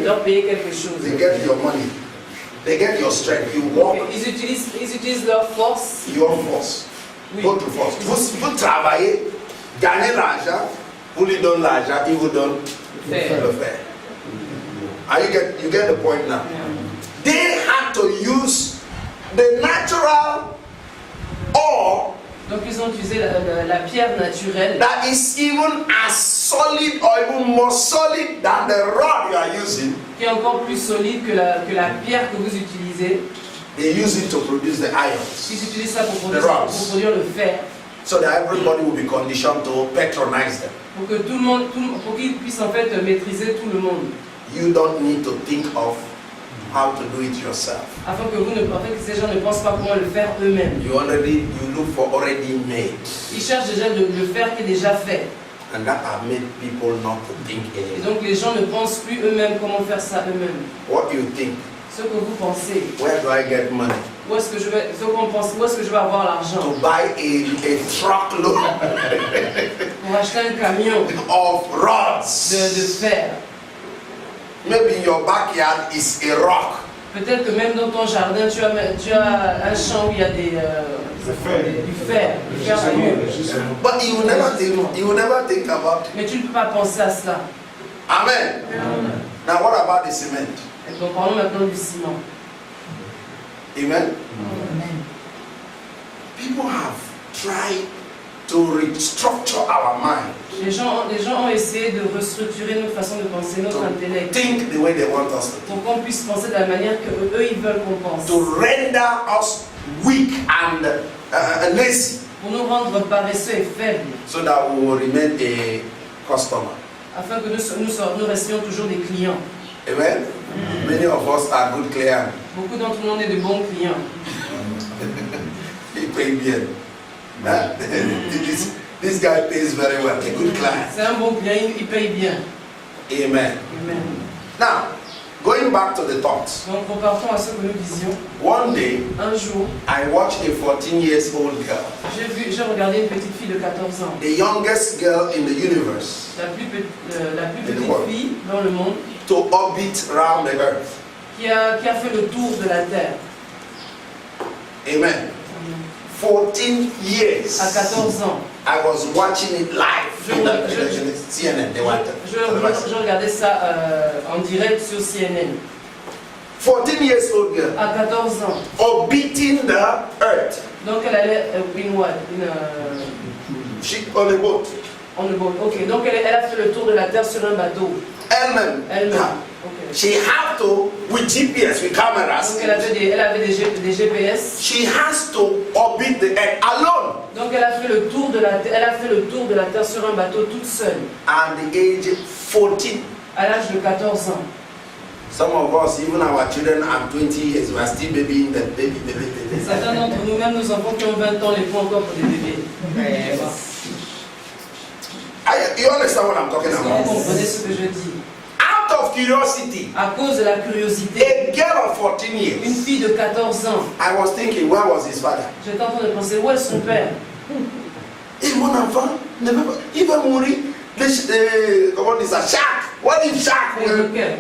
leur payer quelque chose. They get your money. They get your strength. You walk Ils utilisent leur force. your force. Oui. Go to force. Vous travaillez, gagnez l'argent, vous lui donnez l'argent, il vous donne Faire. le fer. You get the point now? They had to use the natural ore Donc ils ont utilisé la pierre naturelle that is even as solid or even more solid than the rod you are using. qui est encore plus solide que la pierre que vous utilisez. They use it to produce the irons. Ils utilisent ça pour The rods. produire le fer. So that everybody will be conditioned to patronize them. Pour que tout le monde, pour qu'ils puissent en fait maîtriser tout le monde. You don't need to think of how to do it yourself. Afin que que ces gens ne pensent pas comment le faire eux-mêmes. You look for already made. Ils cherchent déjà le fer qui est déjà fait. And that have made people not to think Et anymore. donc les gens ne pensent plus eux-mêmes comment faire ça eux-mêmes. What you think? Ce que vous pensez, Where do I get money? où est-ce que je vais, ce qu'on pense, où est-ce que je vais avoir l'argent To buy a truckload pour acheter un camion of rods. de fer. Maybe your backyard is a rock. Peut-être que même dans ton jardin, tu as un champ où il y a du fer à mur. But you will never think about it. Mais tu ne peux pas penser à cela. Amen. Now what about the cement? Et donc parlons maintenant du ciment. Amen. People have tried to restructure our mind, Les gens ont essayé de restructurer notre façon de penser, notre to intellect, think the way they want us to pour qu'on puisse penser de la manière qu'eux ils veulent qu'on pense. to render us weak and lazy, Pour nous rendre paresseux et faibles, so that we will remain a customer. afin que nous restions toujours des clients. Amen. Many of us are good clients. Beaucoup d'entre nous, on est de bons clients. He pay bien. This guy pays very well. A good client. C'est un bon client, il paye bien. Amen. Amen. Now, going back to the thoughts. Donc repartons à ce que nous disions. One day, Un jour, I watched a 14-year-old girl, j'ai regardé une petite fille de 14 ans. the youngest girl in the universe, La plus In the petite world. fille dans le monde to orbit around the earth. qui a fait le tour de la Terre. Amen. 14 years. À 14 ans. I was watching it live. CNN, they wanted. Je regardais ça en direct sur CNN. 14 years old girl À 14 ans. orbiting the earth. Donc elle allait She on a boat. on the boat. Ok. Donc elle a fait le tour de la Terre sur un bateau. Elle-même. Elle-même. Ah. Ok. She had to, with GPS, with cameras, Donc elle avait des GPS. she has to orbit the earth alone. Donc elle a fait le tour de la Terre sur un bateau toute seule And the age 14. à l'âge de 14 ans. Some of us, even our children are 20 years, we are still baby in the baby. Certains d'entre nous, même nos enfants qui ont 20 ans, les font encore pour des bébés. You understand what I'm talking Vous about? comprenez ce que je dis? Out of curiosity, À cause de la curiosité, a girl of 14 une years, fille de 14 ans, I was thinking, where was his father? j'étais en train de penser, où est son père? Et mon enfant, il va mourir. Comment on dit ça? Shark. What if shark? Les requins.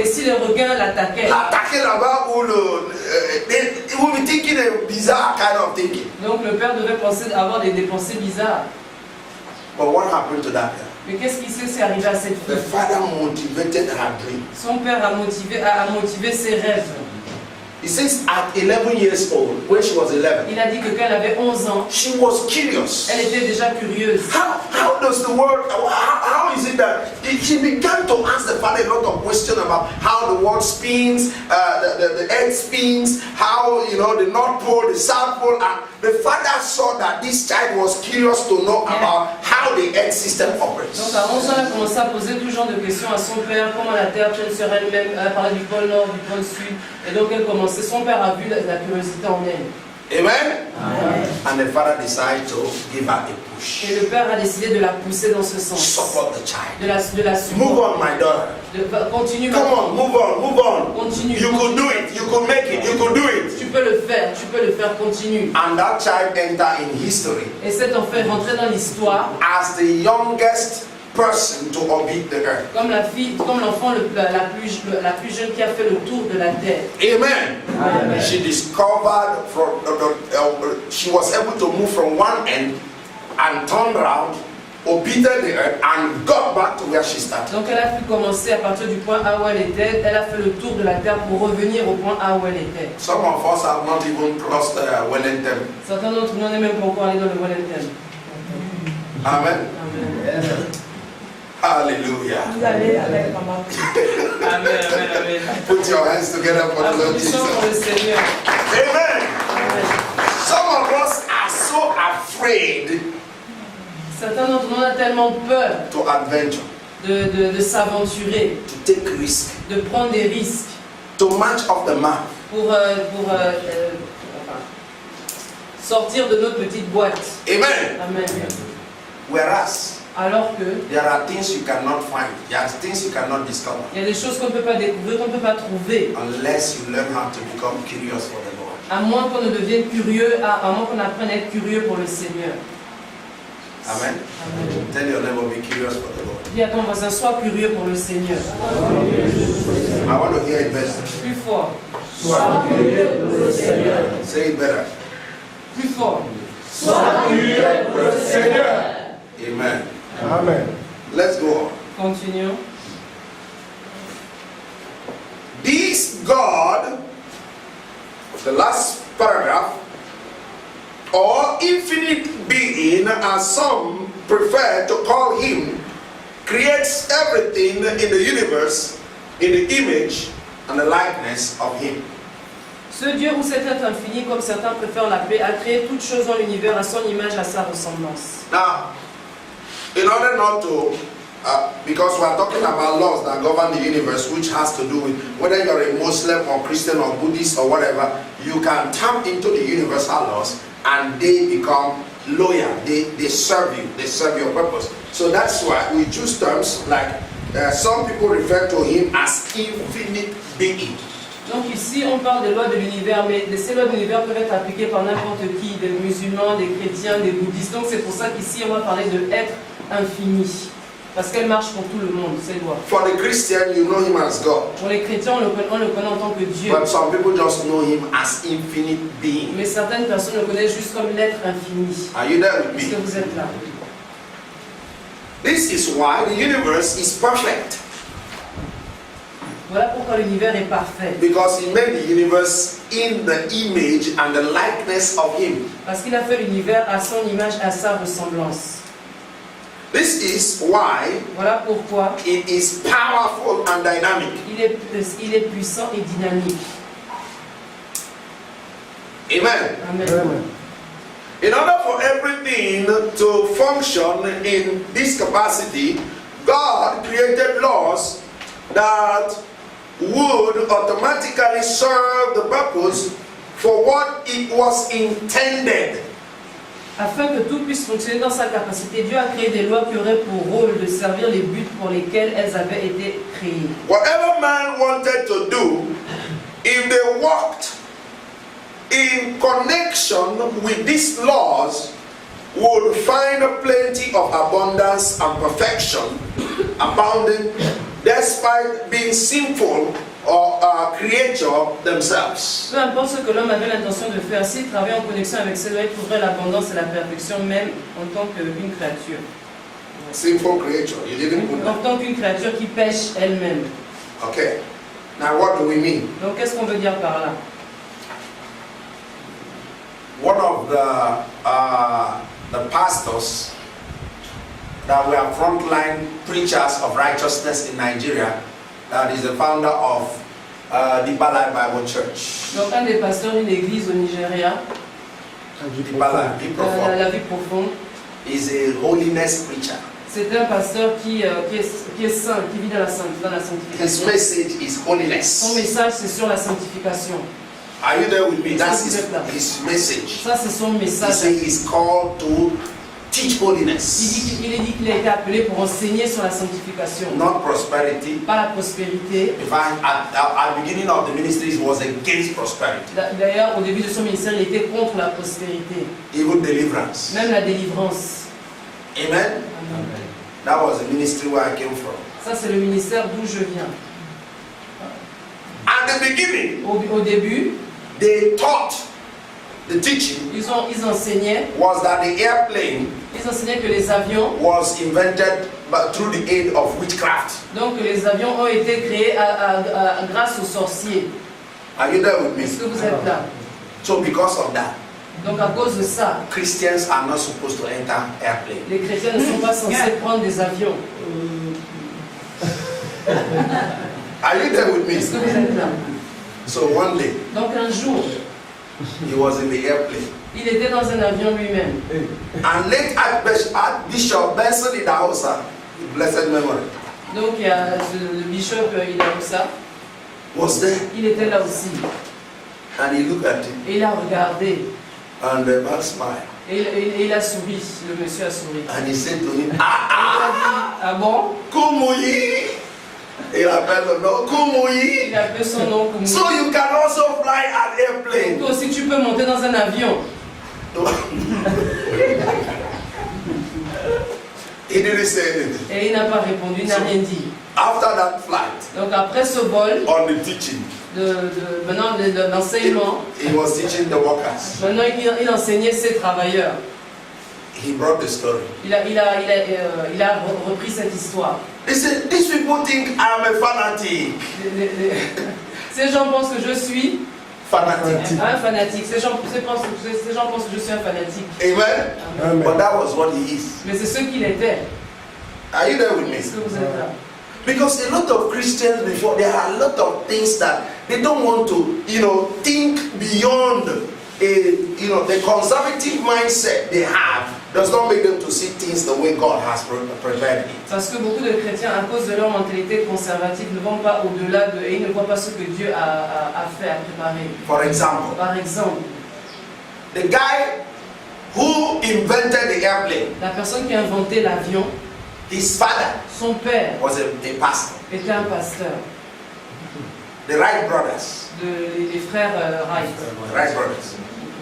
Et si le requin l'attaquait? L'attaquer là-bas ou he will be thinking a bizarre kind of thinking. Donc le père devait avoir des pensées bizarres. But what happened to that girl? Mais qu'est-ce qui s'est arrivé à cette The fille? father motivated her dream. Son père a motivé ses rêves. He says at 11 years old, when she was 11, Il a dit que quand elle avait 11 ans, she was curious. elle était déjà curieuse. How does the world, how is it that she began to ask the father a lot of questions about how the world spins, the earth spins, how, you know, the North Pole, the South Pole, and the father saw that this child was curious to know about how the earth system operates. Donc à 11 ans, elle a commencé à poser tout genre de questions à son père, comment la Terre tourne sur elle-même, elle parlait du pôle Nord, du pôle Sud, et donc elle commençait, son père a vu la curiosité en elle. Amen? And the father decided to give her a push. Et le père a décidé de la pousser dans ce sens, Support the child. de la Move supporter. on, my daughter. Continue, Come on, move on, move on. continue. You could do it, you could make it, you could do it. Tu peux le faire, continue. And that child entered in history Et cet enfant est rentré dans l'histoire as the youngest person to orbit the earth. comme l'enfant la plus jeune qui a fait le tour de la terre. Amen. She discovered she was able to move from one end and turn around, orbited the earth, and got back to where she started. Donc elle a pu commencer à partir du point A où elle était, elle a fait le tour de la terre pour revenir au point A où elle était. Some of us have not even crossed Wellington. Certains d'entre nous n'ont même pas encore allé dans le Wellington. Amen. Amen. Hallelujah. Vous allez avec maman. Amen, amen, amen. Put your hands together for the Lord Jesus. Applaudissons pour le Seigneur. Amen. Amen. Some of us are so afraid Certains d'entre nous ont tellement peur to adventure, de s'aventurer, to take risks, de prendre des risques to march off the map. pour sortir de notre petite boîte. Amen. Amen. Whereas Alors que there are things you cannot find, there are things you cannot discover il y a des choses qu'on ne peut pas découvrir, qu'on ne peut pas trouver, unless you learn how to become curious for the Lord. à moins qu'on ne devienne curieux, à moins qu'on apprenne à être curieux pour le Seigneur. Amen. Amen. Tell your neighbor, be curious for the Lord. Dis à ton voisin, sois curieux pour le Seigneur. I want to hear it better. Plus fort. Sois curieux pour le Seigneur. Say it better. Plus fort. Sois curieux pour le Seigneur. Amen. Amen. Let's go on. Continuons. This God, the last paragraph, or infinite being, as some prefer to call him, creates everything in the universe in the image and the likeness of him. Ce Dieu ou cet être infini, comme certains préfèrent l'appeler, a créé toutes choses dans l'univers à son image, à sa ressemblance. Now, in order not to, because we are talking about laws that govern the universe, which has to do with whether you're a Muslim or Christian or Buddhist or whatever, you can tap into the universal laws and they become loyal. They serve you. They serve your purpose. So that's why we choose terms like some people refer to him as infinite being. Donc ici, on parle des lois de l'univers, mais ces lois de l'univers peuvent être appliquées par n'importe qui, des musulmans, des chrétiens, des bouddhistes. Donc c'est pour ça qu'ici, on va parler de être infini. Parce qu'elle marche pour tout le monde, ces lois. For the Christian, you know him as God. Pour les chrétiens, on le connaît en tant que Dieu. But some people just know him as infinite being. Mais certaines personnes le connaissent juste comme l'être infini. Are you there with Est-ce que me? vous êtes là? This is why the universe is perfect. Voilà pourquoi l'univers est parfait. Because he made the universe in the image and the likeness of him. Parce qu'il a fait l'univers à son image, à sa ressemblance. This is why Voilà pourquoi it is powerful and dynamic. il est puissant et dynamique. Amen. Amen. Amen. In order for everything to function in this capacity, God created laws that would automatically serve the purpose for what it was intended. Afin que tout puisse fonctionner dans sa capacité, Dieu a créé des lois qui auraient pour rôle de servir les buts pour lesquels elles avaient été créées. Whatever man wanted to do, if they worked in connection with these laws, would find plenty of abundance and perfection abounding despite being sinful or creature themselves. Peu importe ce que l'homme avait l'intention de faire, s'il travaillait en connexion avec ces lois, il trouverait l'abondance et la perfection même en tant qu'une créature. Sinful creature. You didn't put En that. tant qu'une créature qui pêche elle-même. Okay. Now what do we mean? Donc qu'est-ce qu'on veut dire par là? One of the pastors that were frontline preachers of righteousness in Nigeria, that is the founder of Deeper Life Bible Church. Donc un des pasteurs d'une église au Nigeria, Deeper Life, Deep Profound, la vie profonde, is a holiness preacher. c'est un pasteur qui est saint, qui vit dans la His sanctification. message is Son holiness. message c'est sur la sanctification. Are you there with me? That's his message. Ça c'est son He message. says he's called to teach holiness, Il est dit qu'il a été appelé pour enseigner sur la sanctification, not prosperity. pas la prospérité. In fact, at the beginning of the ministry, he was against prosperity, D'ailleurs, au début de son ministère, il était contre la prospérité, even deliverance. même la délivrance. Amen. That was the ministry where I came from. Ça c'est le ministère d'où je viens. At the beginning, Au début, they taught, the teaching ils enseignaient ils enseignaient que les avions, was invented through the aid of witchcraft. donc les avions ont été créés grâce aux sorciers. Are you there with me? Est-ce que vous êtes là? So because of that, Donc à cause de ça, Christians are not supposed to enter airplane. les chrétiens ne sont pas censés prendre des avions. Are you there with Est-ce que me? vous êtes là? So one day, Donc un jour, he was in the airplane. il était dans un avion lui-même. And late Archbishop Benson Idahosa, blessed memory, Donc il y a le bishop Idahosa, was there. il était là aussi. And he looked at him, Et il a regardé. and the man smiled. Et il a souri, le monsieur a souri. And he said to him, Il a dit, ah bon? Kumuyi. Il appelle le nom Kumuyi. Il a appelé son nom comme So you can also fly an airplane. toi aussi tu peux monter dans un avion. He didn't say anything. Et il n'a pas répondu, il n'a rien dit. After that flight, Donc après ce vol, on the teaching, maintenant de l'enseignement, he was teaching the workers. maintenant il enseignait ses travailleurs. He brought the story. Il a repris cette histoire. He said, these people think I'm a fanatic. Ces gens pensent que je suis Fanatic. un fanatique. Ces gens pensent que je suis un fanatique. Amen? Amen. But that was what he is. Mais c'est ce qu'il était. Are you there with me? Est-ce que vous êtes là? Because a lot of Christians before, there are a lot of things that they don't want to, think beyond the conservative mindset they have does not make them to see things the way God has prepared it. Parce que beaucoup de chrétiens, à cause de leur mentalité conservative, ne vont pas au-delà et ils ne voient pas ce que Dieu a fait, a préparé. For example, Par exemple, the guy who invented the airplane, la personne qui a inventé l'avion, his father son père was a pastor. était un pasteur. The Wright brothers. Les frères Wright. The Wright brothers.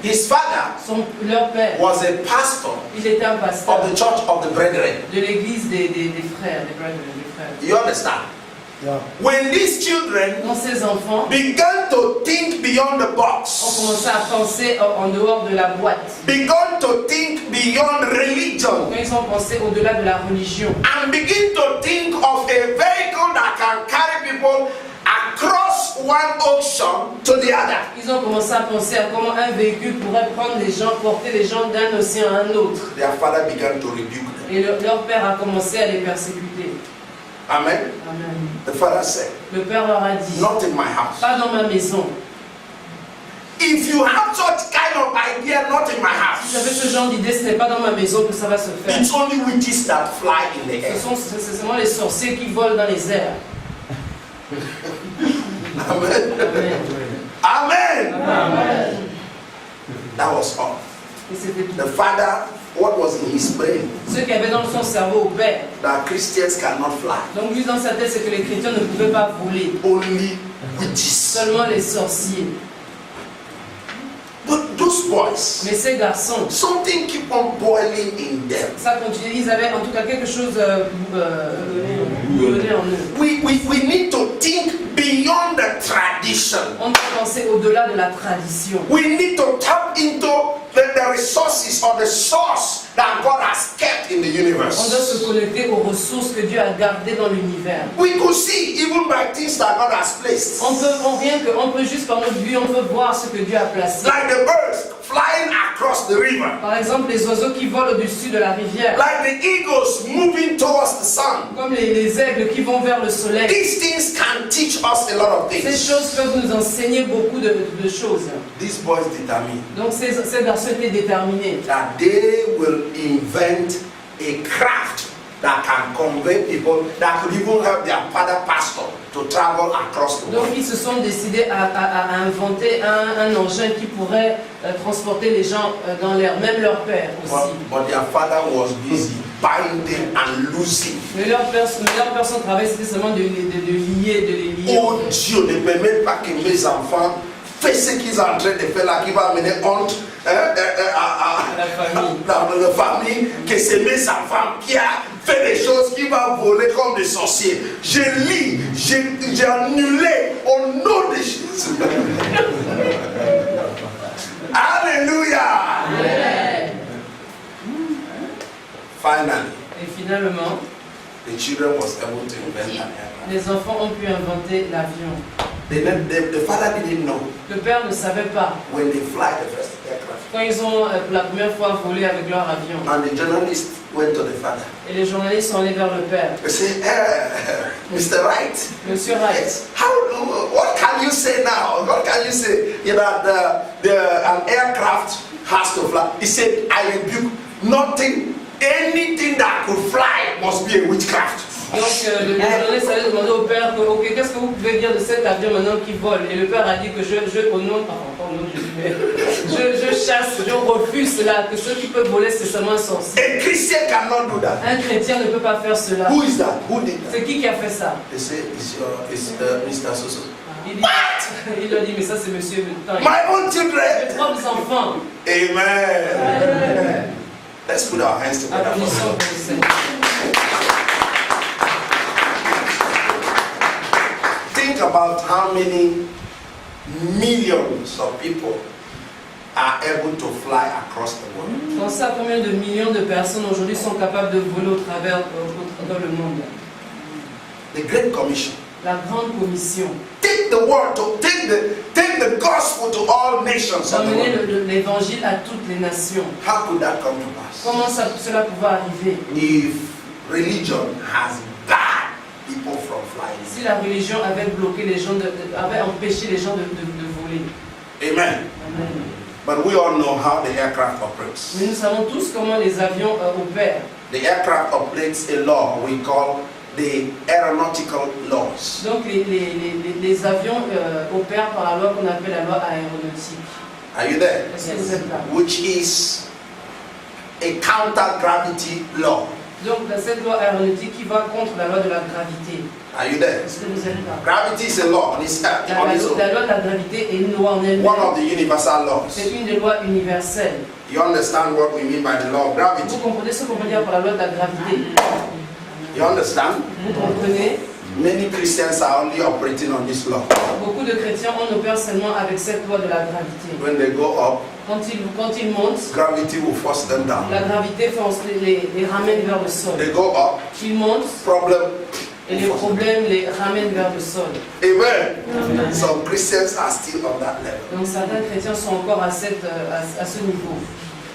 His father Leur père, was a pastor il était un pasteur of the Church of the Brethren. de l'église des frères, des frères. You understand? Yeah. When these children Quand ces enfants began to think beyond the ont box, commencé à penser en dehors de la boîte, began to think beyond religion, quand ils ont pensé au-delà de la religion, and begin to think of a vehicle that can carry people across one ocean to the other, ils ont commencé à penser à comment un véhicule pourrait prendre les gens, porter les gens d'un océan à un autre. their father began to rebuke them. Et leur père a commencé à les persécuter. Amen. Amen. The father said, Le père leur a dit, not in my house. pas dans ma maison. If you have such kind of idea, not in my Si j'avais house. ce genre d'idée, ce n'est pas dans ma maison que ça va se faire. It's only witches that fly in the air. C'est seulement les sorciers qui volent dans les airs. Amen. Amen. Amen. Amen. That was all. Et c'était tout. The father, what was in his brain? Ce qu'il y avait dans son cerveau au père. That Christians cannot fly. Donc lui dans sa tête, c'est que les chrétiens ne pouvaient pas voler. Only witches. Seulement les sorciers. But those boys, Mais ces garçons, something keep on boiling in them. ça continue. Ils avaient en tout cas quelque chose bouillonné en eux. We need to think beyond the tradition. On doit penser au-delà de la tradition. We need to tap into the resources or the source that God has kept kept in the On doit universe. se connecter aux ressources que Dieu a gardées dans l'univers. We could see even by things that God has placed. On peut juste par notre vue, on peut voir ce que Dieu a placé. Like the birds flying across the river. Par exemple, les oiseaux qui volent au-dessus de la rivière. Like the eagles moving towards the sun. Comme les aigles qui vont vers le soleil. These things can teach us a lot of Ces things. choses peuvent nous enseigner beaucoup de choses. These boys determine Donc ces garçons étaient déterminés. that they will invent a craft that can convey people, that could even help their father pastor to travel across the Donc world. ils se sont décidés à inventer un engin qui pourrait transporter les gens dans l'air, même leur père aussi. But their father was busy binding and loosing. Mais leur personne travail, c'était seulement de les lier. Oh Dieu, ne permet pas que mes enfants fassent ce qu'ils sont en train de faire là, qui va amener honte à la famille, que c'est mes enfants qui a fait des choses qui vont voler comme des sorciers. Je lis, j'ai annulé au nom de Jésus. Alléluia. Finally, Et finalement, the children was able to invent an aircraft. les enfants ont pu inventer l'avion. The father didn't know Le père ne savait pas. when they fly the first aircraft. Quand ils ont pour la première fois volé avec leur avion, And the journalist went to the father. et les journalistes sont allés vers le père. They say, Mr. Wright, Monsieur Wright, what can you say now? What can you say? You know, an aircraft has to fly. He said, I rebuke nothing, anything that could fly must be a witchcraft. donc le journaliste allait demander au père que, ok, qu'est-ce que vous pouvez dire de cet avion maintenant qui vole? Et le père a dit que au nom de Jésus, je chasse, je refuse cela, que ceux qui peuvent voler c'est seulement un sorcier. A Christian cannot do that. Un chrétien ne peut pas faire cela. Who is that? Who did that? C'est qui a fait ça? They say, it's Mr. Soso. Il a dit, mais ça c'est monsieur. My own Mes children. propres enfants. Amen. Let's put our hands together. Applaudissons pour le Seigneur. Think about how many millions of people are able to fly across the world. Pensez à combien de millions de personnes aujourd'hui sont capables de voler au travers dans le monde. The Great Commission. La grande commission. Take the word to take the gospel to all nations of the D'emmener world. l'évangile à toutes les nations. How could that come to pass? Comment cela pouvait arriver? If religion has barred people from flying. Si la religion avait bloqué les gens, avait empêché les gens de voler. Amen. Amen. But we all know how the aircraft operates. Mais nous savons tous comment les avions opèrent. The aircraft operates a law we call the aeronautical laws. Donc les avions opèrent par la loi qu'on appelle la loi aéronautique. Are you there? Est-ce que vous êtes là? Which is a counter-gravity law. Donc cette loi aéronautique qui va contre la loi de la gravité. Are you there? Est-ce que vous êtes là? Gravity is a law on its own. La loi de la gravité est une loi en elle-même. One of the universal laws. C'est une des lois universelles. You understand what we mean by the law of gravity? Vous comprenez ce qu'on veut dire par la loi de la gravité? You understand? Vous comprenez? Many Christians are only operating on this law. Beaucoup de chrétiens on opère seulement avec cette loi de la gravité. When they go up, Quand ils montent, gravity will force them down. la gravité les ramène vers le sol. They go up, Ils montent problem. et les problèmes les ramènent vers le sol. Amen. Some Christians are still on that level. Donc certains chrétiens sont encore à ce niveau.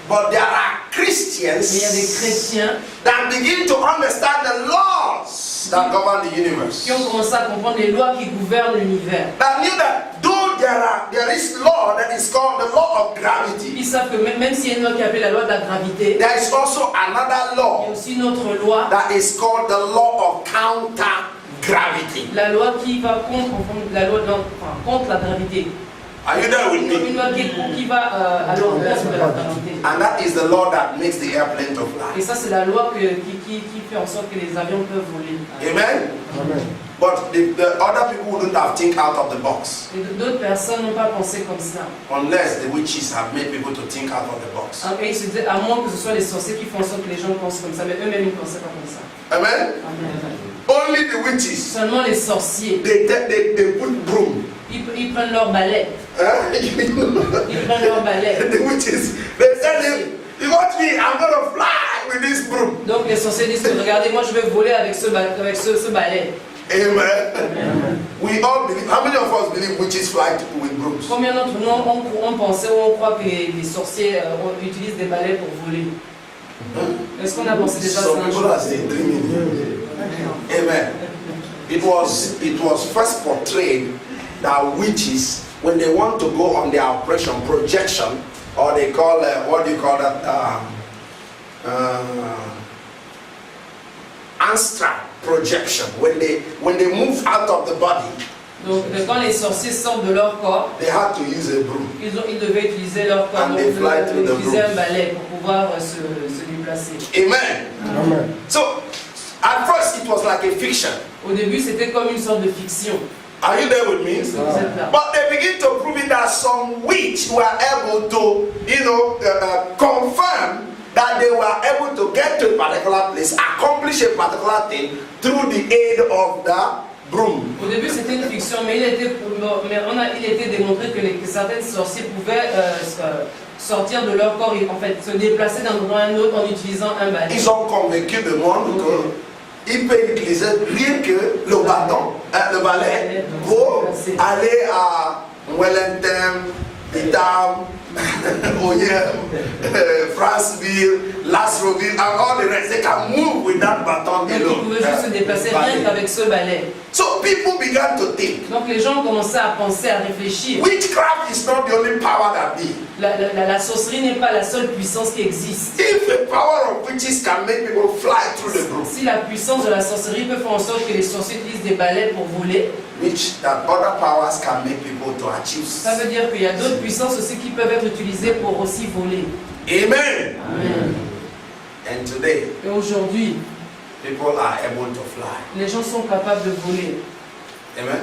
But there are Mais il y a des Christians chrétiens that begin to understand the laws that govern the universe. qui ont commencé à comprendre les lois qui gouvernent l'univers. That knew that though there is law that is called the law of gravity, Ils savent que même s'il y a une loi qui appelle la loi de la gravité, there is also another il y a law aussi une autre loi, that is called the law of counter gravity. la loi qui va contre la gravité. Are you there with Une me? loi qui va à l'encontre de la gravité. And that is the law that makes the airplane to Et fly. ça, c'est la loi qui fait en sorte que les avions peuvent voler. Amen. Amen. But the other people wouldn't have think out of the box Et d'autres personnes n'ont pas pensé comme ça. unless the witches have made people to think out of the box. Et ils se disaient, à moins que ce soit les sorciers qui font en sorte que les gens pensent comme ça, mais eux-mêmes ils ne pensaient pas comme ça. Amen. Amen. Only the witches. Seulement les sorciers, They put broom. ils prennent leur balai. Ils prennent leur balai. The witches. They tell him, you want me? I'm gonna fly with this broom. Donc les sorciers disent que regardez, moi je vais voler avec ce balai. Amen. We all believe. How many of us believe witches fly with brooms? Combien d'entre nous on pensait ou on croit que les sorciers utilisent des balais pour voler? Est-ce qu'on a pensé déjà ça? Some people are still dreaming. Amen. It was first portrayed that witches, when they want to go on their operation projection, or they call what do you call that? Astral projection. When they move out of the body, donc quand les sorciers sortent de leur corps, they had to use a broom. Ils devaient utiliser leur corps, And they fly through the utiliser un brooms. balai pour pouvoir se déplacer. Amen. Amen. So at first it was like a fiction. Au début, c'était comme une sorte de fiction. Are you there with me? Est-ce que vous êtes là? But they begin to prove it that some witch were able to, confirm that they were able to get to a particular place, accomplish a particular thing through the aid of the broom. Au début, c'était une fiction, mais il était démontré que certains sorciers pouvaient sortir de leur corps et en fait se déplacer d'un endroit à un autre en utilisant un balai. Ils ont convaincu le monde qu'ils peuvent utiliser rien que le bâton, le balai, pour aller à Wellington, Bitam, Oyem, Franceville, Lasroville, and all the rest. They can move with that baton Donc ils alone. pouvaient juste se déplacer rien qu'avec ce balai. So people began to think, Donc les gens commençaient à penser, à réfléchir. witchcraft is not the only power that be. La sorcellerie n'est pas la seule puissance qui existe. If the power of witches can make people fly through the roof, Si la puissance de la sorcellerie peut faire en sorte que les sorciers utilisent des balais pour voler, which that other powers can make people to achieve. ça veut dire qu'il y a d'autres puissances aussi qui peuvent être utilisées pour aussi voler. Amen. Amen. And today, Et aujourd'hui, people are able to fly. les gens sont capables de voler. Amen.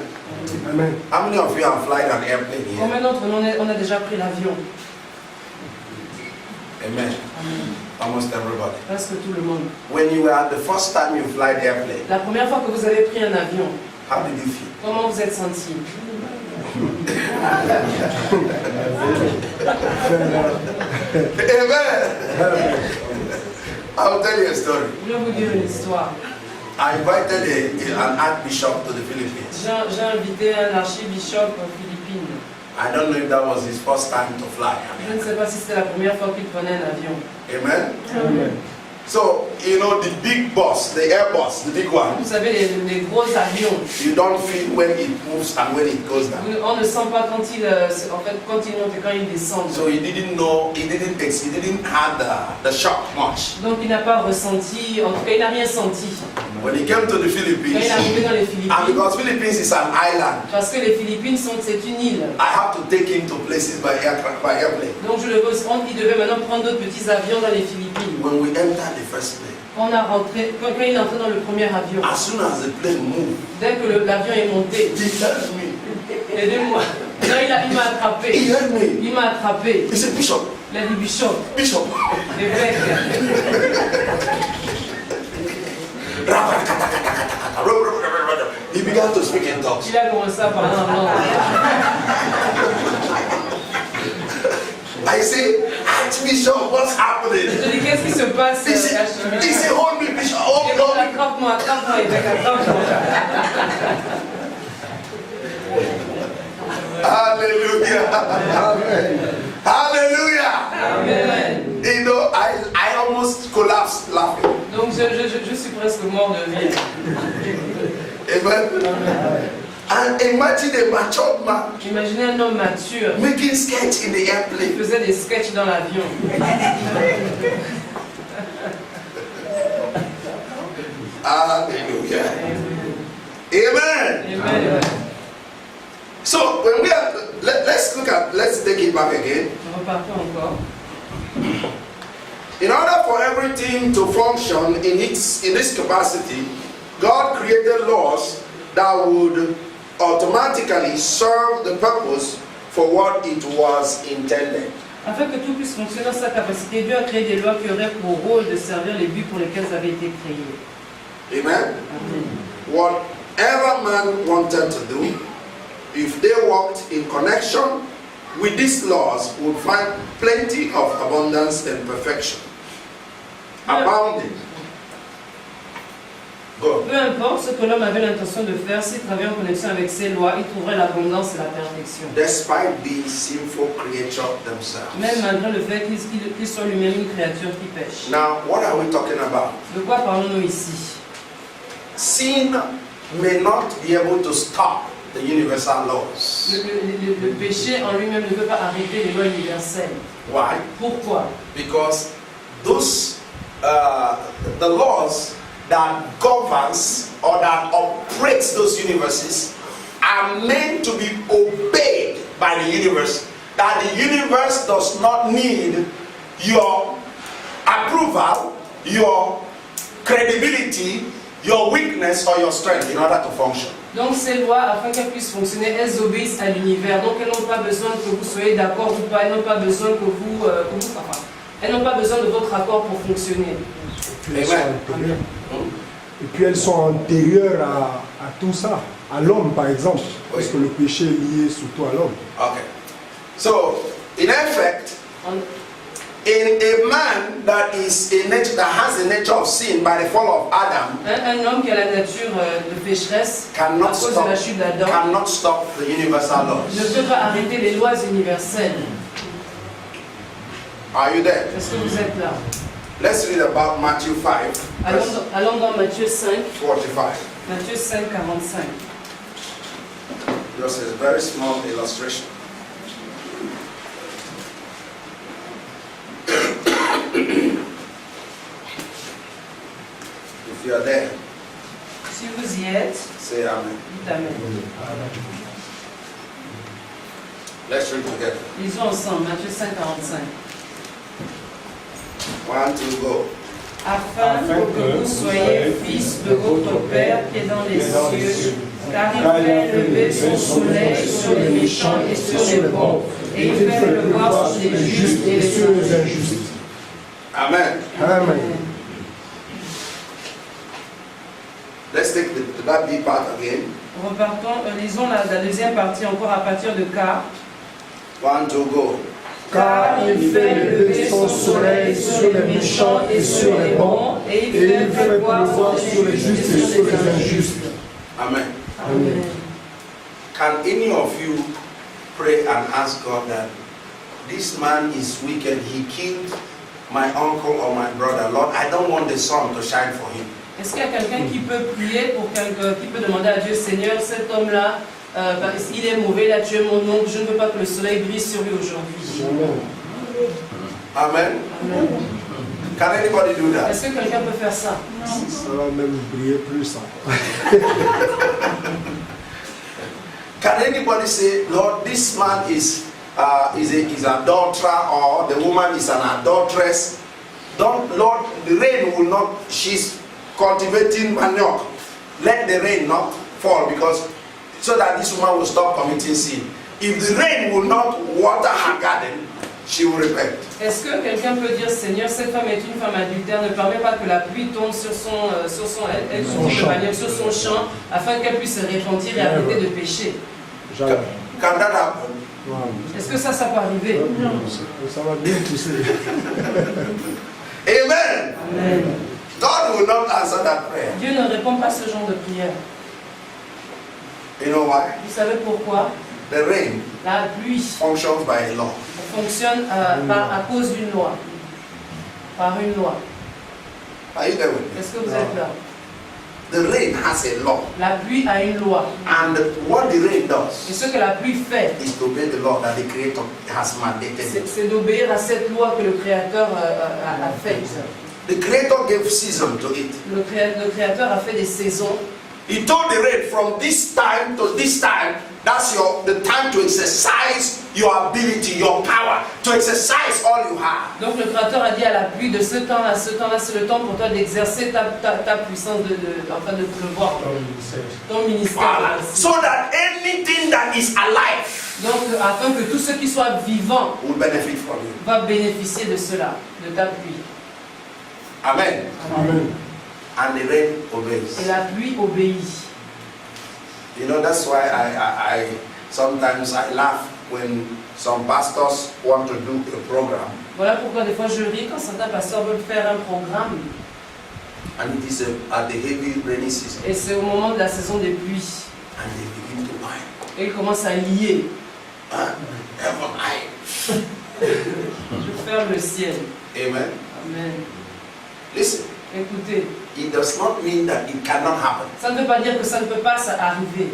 Amen. How many of you have flying an airplane here? Combien d'entre nous on a déjà pris l'avion? Amen. Almost everybody. Presque tout le monde. When you were the first time you fly the airplane, La première fois que vous avez pris un avion, how did you feel? comment vous êtes senti? Amen. I'll tell you a story. Je vais vous dire une histoire. I invited an archbishop to the Philippines. J'ai invité un archibishop aux Philippines. I don't know if that was his first time to fly. Je ne sais pas si c'était la première fois qu'il prenait un avion. Amen. Amen. So, the big bus, the Airbus, the big one, Vous savez, les gros avions, you don't feel when it moves and when it goes down. on ne sent pas quand ils montent et quand ils descendent. So he didn't know, he didn't have the shock much. Donc il n'a pas ressenti, en tout cas il n'a rien senti. When he came to the Quand Philippines, il est arrivé dans les and Philippines, because Philippines is an island, parce que les Philippines c'est une île. I have to take him to places by airplane. Donc il devait maintenant prendre d'autres petits avions dans les Philippines. When we entered the first plane, Quand il est entré dans le premier avion, as soon as the plane moved, dès que l'avion est monté, he held me. aidez-moi. Non, il m'a attrapé. He held me. Il m'a attrapé. He said, Bishop, Il a dit Bishop, Bishop. évêque. He began to speak in tongues. Il a commencé à parler en langue. I say, Archbishop, what's happening? Je dis qu'est-ce qui se passe? He said, hold me, Bishop, Et hold bon, me. attrape-moi, évêque, attrape-moi. Hallelujah. Amen. Hallelujah. Amen. I almost collapsed laughing. Donc je suis presque mort de rire. Amen. And imagine a matured man Imaginez un homme mature making sketch in the qui airplane. faisait des sketchs dans l'avion. Hallelujah. Amen. Amen. So when we are, let's take it back again. Repartons encore. In order for everything to function in its capacity, God created laws that would automatically serve the purpose for what it was intended. Afin que tout puisse fonctionner dans sa capacité, Dieu a créé des lois qui auraient pour rôle de servir les buts pour lesquels elles avaient été créées. Amen. Amen. Whatever man wanted to do, if they worked in connection with these laws, would find plenty of abundance and perfection. abounding. Go. Peu importe ce que l'homme avait l'intention de faire, s'il travaillait en connexion avec ces lois, il trouverait l'abondance et la perfection. Despite being sinful creatures themselves. Même malgré le fait qu'il soit lui-même une créature qui pêche. Now, what are we talking about? De quoi parlons-nous ici? Sin may not be able to stop the universal laws. Le péché en lui-même ne peut pas arrêter les lois universelles. Why? Pourquoi? Because those the laws that governs or that operates those universes are meant to be obeyed by the universe. That the universe does not need your approval, your credibility, your weakness or your strength in order to function. Donc ces lois, afin qu'elles puissent fonctionner, elles obéissent à l'univers. Donc elles n'ont pas besoin que vous soyez d'accord ou pas. Elles n'ont pas besoin que vous, elles n'ont pas besoin de votre accord pour fonctionner. Et puis elles sont antérieures à tout ça, à l'homme par exemple, parce que le péché est lié surtout à l'homme. Okay. So, in effect, in a man that is a nature that has the nature of sin by the fall of Adam, Un homme qui a la nature de pécheresse à cannot cause de la chute d'Adam stop the universal ne laws. peut pas arrêter les lois universelles. Are you there? Est-ce que vous êtes là? Let's read about Matthew 5, Allons dans Matthieu 5, 45. Matthieu 5, 45. Just a very small illustration. If you are there, Si vous y êtes, say Amen. dites Amen. Let's read together. Lisons ensemble, Matthieu 5, 45. 1, 2, go. Afin que vous soyez fils de votre Père qui est dans les cieux, car il fait lever son soleil sur les méchants et sur les bons, et il fait pleuvoir sur les justes et sur les injustes. Amen. Amen. Let's take that B part again. Repartons, lisons la deuxième partie encore à partir de Car. 1, 2, go. Car il fait lever son soleil sur les méchants et sur les bons, et il fait pleuvoir sur les justes et sur les injustes. Amen. Amen. Can any of you pray and ask God that this man is wicked, he killed my uncle or my brother? Lord, I don't want the sun to shine for him. Est-ce qu'il y a quelqu'un qui peut prier pour quelqu'un, qui peut demander à Dieu, Seigneur, cet homme-là, il est mauvais, il a tué mon oncle, je ne veux pas que le soleil brille sur lui aujourd'hui. Amen. Amen. Can anybody do that? Est-ce que quelqu'un peut faire ça? Ça va même briller plus. Can anybody say, Lord, this man is an adulterer, or the woman is an adulteress? Don't, Lord, the rain will not, she's cultivating manure. Let the rain not fall, because so that this woman will stop committing sin. If the rain will not water her garden, she will repent. Est-ce que quelqu'un peut dire, Seigneur, cette femme est une femme adultère, ne permet pas que la pluie tombe sur son champ, afin qu'elle puisse se repentir et arrêter de pécher? Can that happen? Est-ce que ça peut arriver? Ça va bien pousser. Amen. Amen. God will not answer that prayer. Dieu ne répond pas à ce genre de prière. You know why? Vous savez pourquoi? The rain La pluie functions by a law. fonctionne à cause d'une loi. Par une loi. Are you there with me? Est-ce que vous êtes là? The rain has a law. La pluie a une loi. And what the rain Et does ce que la pluie fait, is to obey the law that the Creator has mandated. c'est d'obéir à cette loi que le Créateur a faite. The Creator gave season to it. Le Créateur a fait des saisons. He told the rain from this time to this time, that's the time to exercise your ability, your power, to exercise all you have. Donc le Créateur a dit à la pluie de ce temps à ce temps-là, c'est le temps pour toi d'exercer ta puissance enfin de pleuvoir. Ton ministère. Voilà. So that anything that is alive Donc afin que tout ce qui soit vivant will benefit from you. va bénéficier de cela, de ta pluie. Amen. Amen. And the rain obeys. Et la pluie obéit. You know, that's why I sometimes I laugh when some pastors want to do a program Voilà pourquoi des fois je ris quand certains pasteurs veulent faire un programme. And it is at the heavy rainy season. Et c'est au moment de la saison des pluies. And they begin to whine. Et ils commencent à lier. Heaven high. Je ferme le ciel. Amen. Amen. Listen, Écoutez, it does not mean that it cannot happen. ça ne veut pas dire que ça ne peut pas arriver.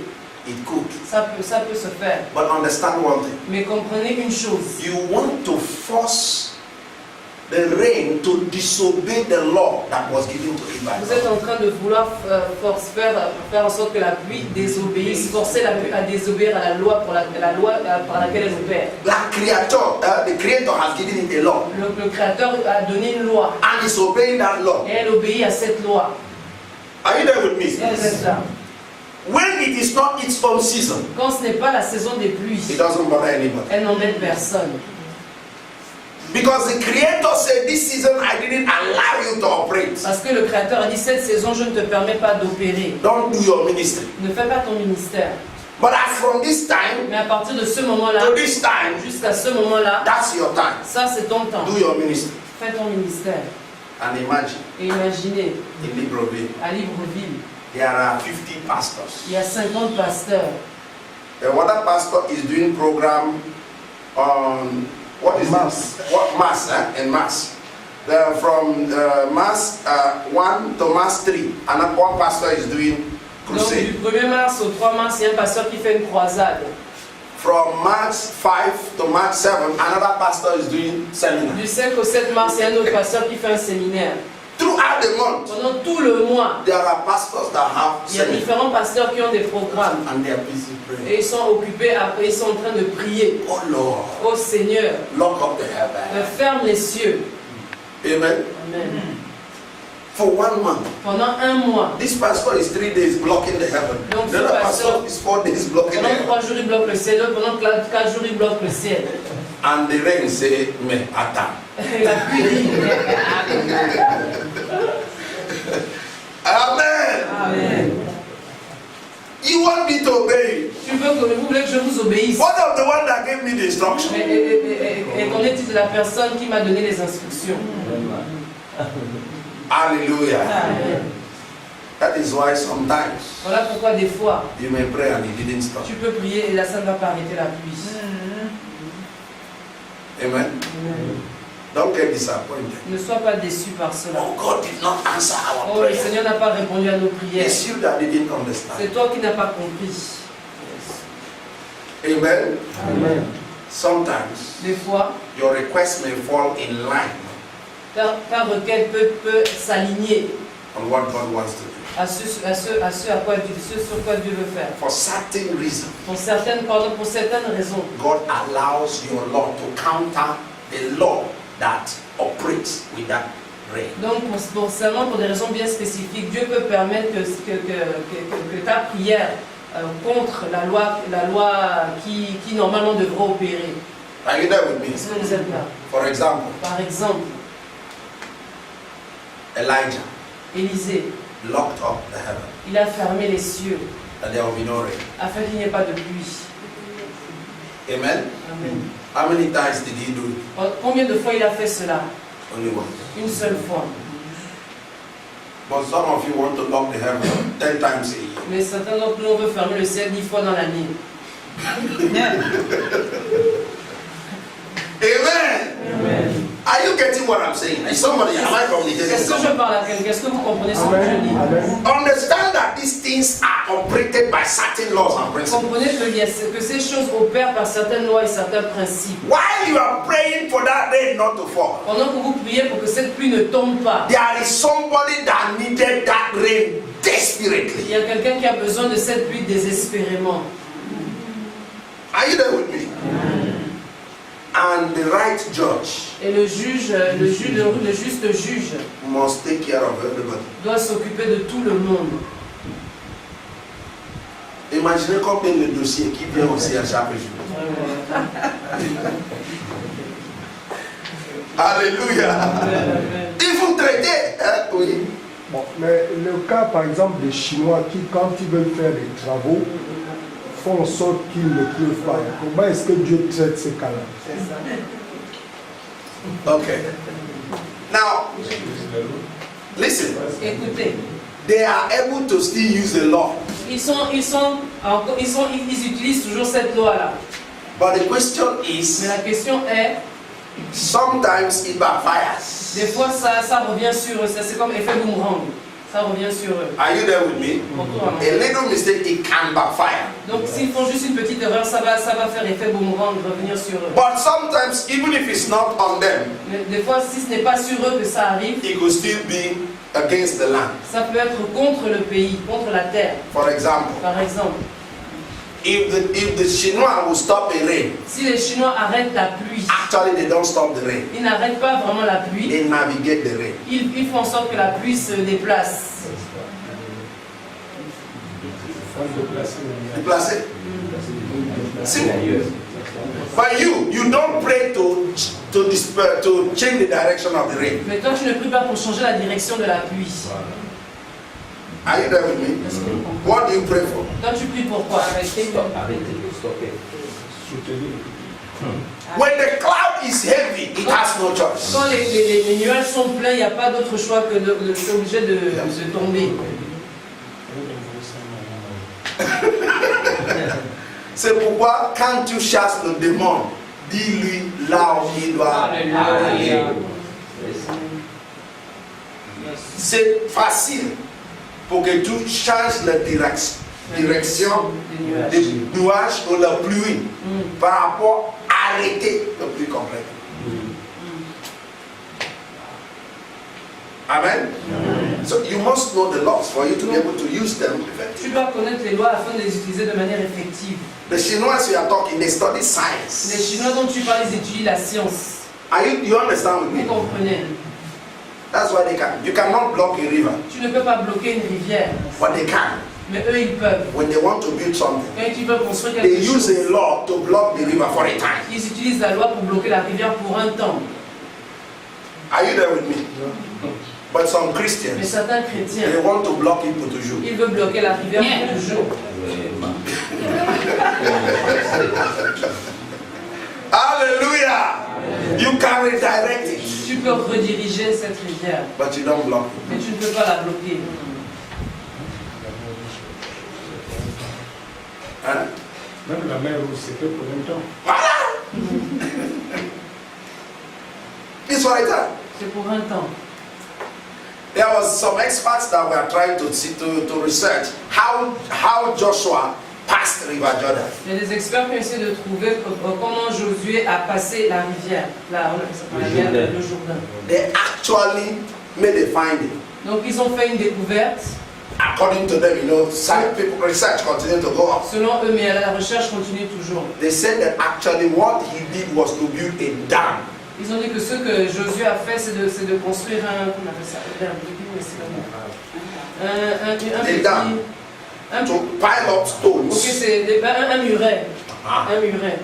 It could. Ça peut se faire. But understand one thing. Mais comprenez une chose. You want to force the rain to disobey the law that was given to it by Vous êtes God. en train de vouloir faire en sorte que la pluie désobéisse, forcer la pluie à désobéir à la loi, la loi par laquelle elle opère. The creator has given it a law. Le Créateur a donné une loi And is obeying that law. et elle obéit à cette loi. Are you there with me? Et elle reste là. When it is not its own season, Quand ce n'est pas la saison des pluies, it doesn't bother anybody. elle n'embête personne. Because the creator said, this season I didn't allow you to operate. Parce que le Créateur a dit, cette saison, je ne te permets pas d'opérer. Don't do your ministry. Ne fais pas ton ministère. But as from this time Mais à partir de ce moment-là, to this time, jusqu'à ce moment-là, that's your time. ça c'est ton temps. Do your ministry. Fais ton ministère. And imagine, Et imaginez, in Libreville, à Libreville, there are 50 pastors. il y a 50 pasteurs. The other pastor is doing program on what is Mass. this? What mass? In mass. From mass 1 to mass 3, and one pastor is doing Donc crusade. du 1er mars au 3 mars, il y a un pasteur qui fait une croisade. From March 5 to March 7, another pastor is doing seminar. Du 5 au 7 mars, il y a un autre pasteur qui fait un séminaire. Throughout the month, Pendant tout le mois, there are pastors that have il y a seminars, différents pasteurs qui ont des programmes. and they are busy praying. Et ils sont occupés, après ils sont en train de prier. Oh Lord, Ô Seigneur, lock up the heaven. ferme les cieux. Amen. Amen. For 1 month. Pendant un mois. This pastor is 3 days blocking the heaven. Donc, The ce other pasteur- pastor is 4 days blocking the Pendant heaven. 3 jours, il bloque le ciel. Pendant 4 jours, il bloque le ciel. And the rain say, me attend. Et la pluie dit, Amen. Amen. You want me to obey you? Vous voulez que je vous obéisse? What of the one that gave me the instruction? Et qu'en est-il de la personne qui m'a donné les instructions? Hallelujah. Amen. That is why sometimes Voilà pourquoi des fois, you may pray and it didn't stop. tu peux prier et là, ça ne va pas arrêter la pluie. Amen. Amen. Don't get disappointed. Ne sois pas déçu par cela. Oh, God did not answer our Oh, le prayer. Seigneur n'a pas répondu à nos prières. It's you that didn't understand. C'est toi qui n'as pas compris. Amen. Amen. Sometimes Des fois, your request may fall in line ta requête peut s'aligner on what God wants to do. à ce sur quoi Dieu veut faire. For certain reasons, Pour certaines raisons, God allows your law to counter the law that operates with that rain. donc seulement pour des raisons bien spécifiques, Dieu peut permettre que ta prière contre la loi qui normalement devrait opérer. Are you there with me? Est-ce que vous êtes là? For example, Par exemple, Elijah Élisée, locked up the heaven il a fermé les cieux that there will be no rain. afin qu'il n'y ait pas de pluie. Amen. Amen. How many times did he do it? Combien de fois il a fait cela? Only once. Une seule fois. But some of you want to lock the heaven 10 times a year. Mais certains d'entre nous, on veut fermer le ciel 10 fois dans l'année. Amen. Amen. Are you getting what I'm saying? Is somebody, am I communicating Est-ce que je somebody? parle à quelqu'un? Est-ce que vous comprenez ce que je Amen. dis? Amen. Understand that these things are operated by certain laws and principles. Comprenez que ces choses opèrent par certaines lois et certains principes. While you are praying for that rain not to fall, Pendant que vous priez pour que cette pluie ne tombe pas, there is somebody that needed that rain desperately. il y a quelqu'un qui a besoin de cette pluie désespérément. Are you there with me? And the right judge Et le juste juge must take care of everybody. doit s'occuper de tout le monde. Imaginez combien de dossiers qui viennent aussi à chaque jour. Alléluia. Il faut traiter, hein, oui. Bon, mais le cas, par exemple, des Chinois qui, quand ils veulent faire des travaux, font en sorte qu'il ne pleuve pas. Comment est-ce que Dieu traite ces cas-là? Okay. Now, listen. Écoutez, They are able to still use the law. ils utilisent toujours cette loi-là. But the question Mais is, la question est, sometimes it backfires. des fois ça revient sur eux, c'est comme effet boomerang. Ça revient sur eux. Are you there with me? A little mistake, it can backfire. Donc s'ils font juste une petite erreur, ça va faire effet boomerang, revenir sur eux. But sometimes, even if it's not on them, Mais des fois, si ce n'est pas sur eux que ça arrive, it could still be against the land. ça peut être contre le pays, contre la terre. For example, Par exemple, if the Chinois will stop the rain, si les Chinois arrêtent la pluie, actually they don't stop the rain. ils n'arrêtent pas vraiment la pluie, They navigate the rain. ils font en sorte que la pluie se déplace. Déplacer. Simple. But you don't pray to change the direction of the rain. Mais toi, tu ne pries pas pour changer la direction de la pluie. Are you there with me? What do you pray for? Toi, tu pries pour quoi? When the cloud is heavy, it has no choice. Quand les nuages sont pleins, il n'y a pas d'autre choix que de obligé de tomber. C'est pourquoi quand tu chasses le démon, dis-lui là où il doit aller. C'est facile pour que tu changes la direction des nuages ou la pluie par rapport à arrêter la pluie complète. Amen. So you must know the laws for you to be able to use them effectively. Tu dois connaître les lois afin de les utiliser de manière effective. The Chinois you are talking, they study Les science. Chinois dont tu parles, ils étudient la science. You understand with Vous me? comprenez? That's why you cannot block a river, Tu ne peux pas bloquer une rivière, but they can. mais eux ils peuvent. When they want to build something, Quand ils veulent construire they quelque use chose, a law to block the river for a time. ils utilisent la loi pour bloquer la rivière pour un temps. Are you there with me? But some Mais Christians, certains they chrétiens, want to block it pour toujours. ils veulent bloquer la rivière pour toujours. Hallelujah! You can redirect it, Tu peux rediriger cette rivière, but you don't block it. mais tu ne peux pas la bloquer. Hein? Même la mer rouge, c'était pour longtemps. Voilà! It's for a time. C'est pour un temps. There was some experts that were trying to research how Joshua passed River Jordan. Il y a des experts qui ont essayé de trouver comment Josué a passé la rivière, le Jourdain. They actually made a finding. Donc ils ont fait une découverte. According to them, people research continue to go on. Selon eux, mais la recherche continue toujours. They said that actually what he did was to build a dam. Ils ont dit que ce que Josué a fait, c'est de construire un To pile up stones. Ok, c'est un muret. Un muret.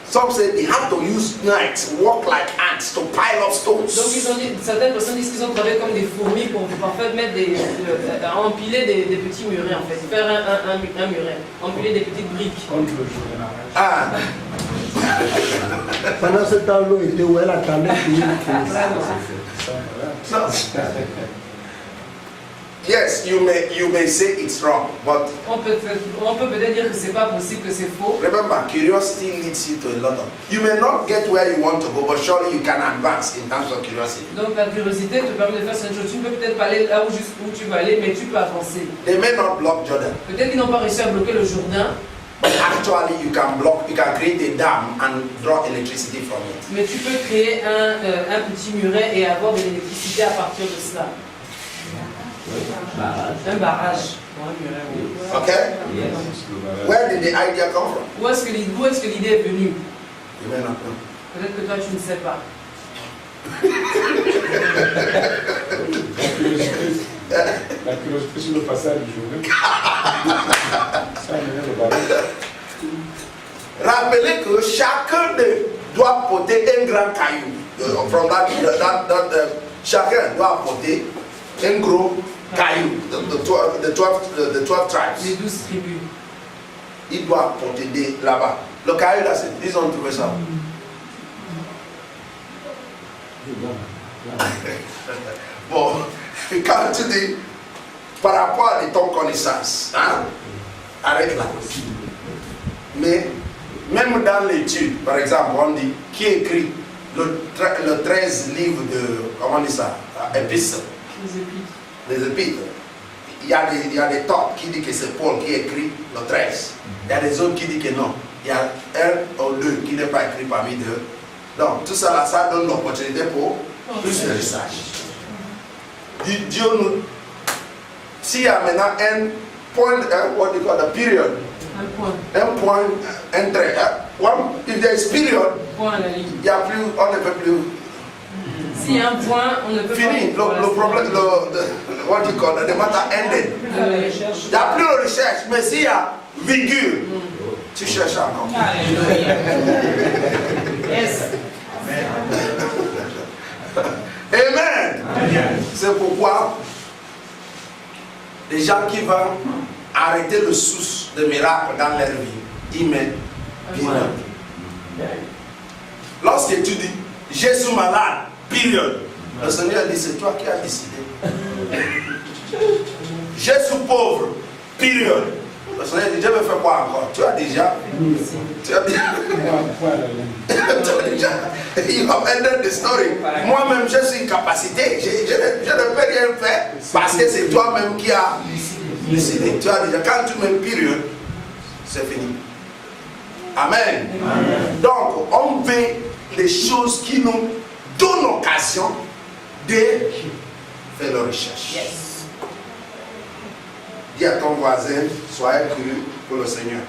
Some say they have to use knives, walk like ants to pile up stones. Donc ils ont dit, certaines personnes disent qu'ils ont travaillé comme des fourmis pour en fait mettre empiler des petits murets en fait, faire un muret, empiler des petites briques. Ah. Pendant ce temps, l'eau était où elle attendait qu'il Yes, you may say it's wrong, but on peut peut-être dire que c'est pas possible, que c'est faux. remember, curiosity leads you to a lot of. You may not get where you want to go, but surely you can advance in terms of curiosity. Donc la curiosité te permet de faire certaines choses. Tu ne peux peut-être pas aller là où tu veux aller, mais tu peux avancer. They may not block Jordan, Peut-être qu'ils n'ont pas réussi à bloquer le Jourdain, but actually you can create a dam and draw electricity from it. mais tu peux créer un petit muret et avoir de l'électricité à partir de cela. Un barrage. Okay? Where did the idea come from? Où est-ce que l'idée est venue? You may not know. Peut-être que toi tu ne sais pas. La curiosité sur le passage du jour. Ça amène le barrage. Rappelez que chacun doit porter un grand caillou. From chacun doit porter un gros caillou. The 12 tribes. Les 12 tribus. Il doit porter là-bas. Le caillou là, c'est, ils ont trouvé ça. Bon, quand tu dis par rapport à ton connaissance, hein, arrête là. Mais même dans l'étude, par exemple, on dit qui écrit le 13 livres de, comment on dit ça, épîtres. Les épîtres. Il y a des torts qui disent que c'est Paul qui écrit le 13. Il y a des autres qui disent que non. Il y a un ou deux qui n'est pas écrit parmi deux. Donc tout ça là, ça donne l'opportunité pour plus de recherche. Dieu nous. S'il y a maintenant un point, what do you call the period? Un point, un trait. If there is period, il n'y a plus, on ne peut plus. S'il y a un point, on ne peut pas. Fini. Le problème, what do you call the matter ended. Il n'y a plus de recherche, mais s'il y a virgule, tu cherches encore. Yes. Amen. C'est pourquoi les gens qui vont arrêter le source de miracles dans leur vie, ils mettent période. Lorsque tu dis Jésus malade, période, le Seigneur dit c'est toi qui as décidé. Jésus pauvre, période. Le Seigneur dit je vais faire quoi encore? Tu as déjà. You have ended the story. Moi-même, je suis incapacité. Je ne peux rien faire parce que c'est toi-même qui as décidé. Tu as déjà. Quand tu mets une période, c'est fini. Amen. Amen. Donc, on fait des choses qui nous donnent l'occasion de faire la recherche. Yes. Dis à ton voisin, soyez curieux pour le Seigneur.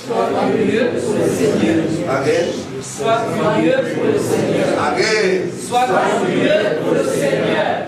Sois curieux pour le Seigneur. Again. Sois curieux pour le Seigneur. Again. Sois curieux pour le Seigneur.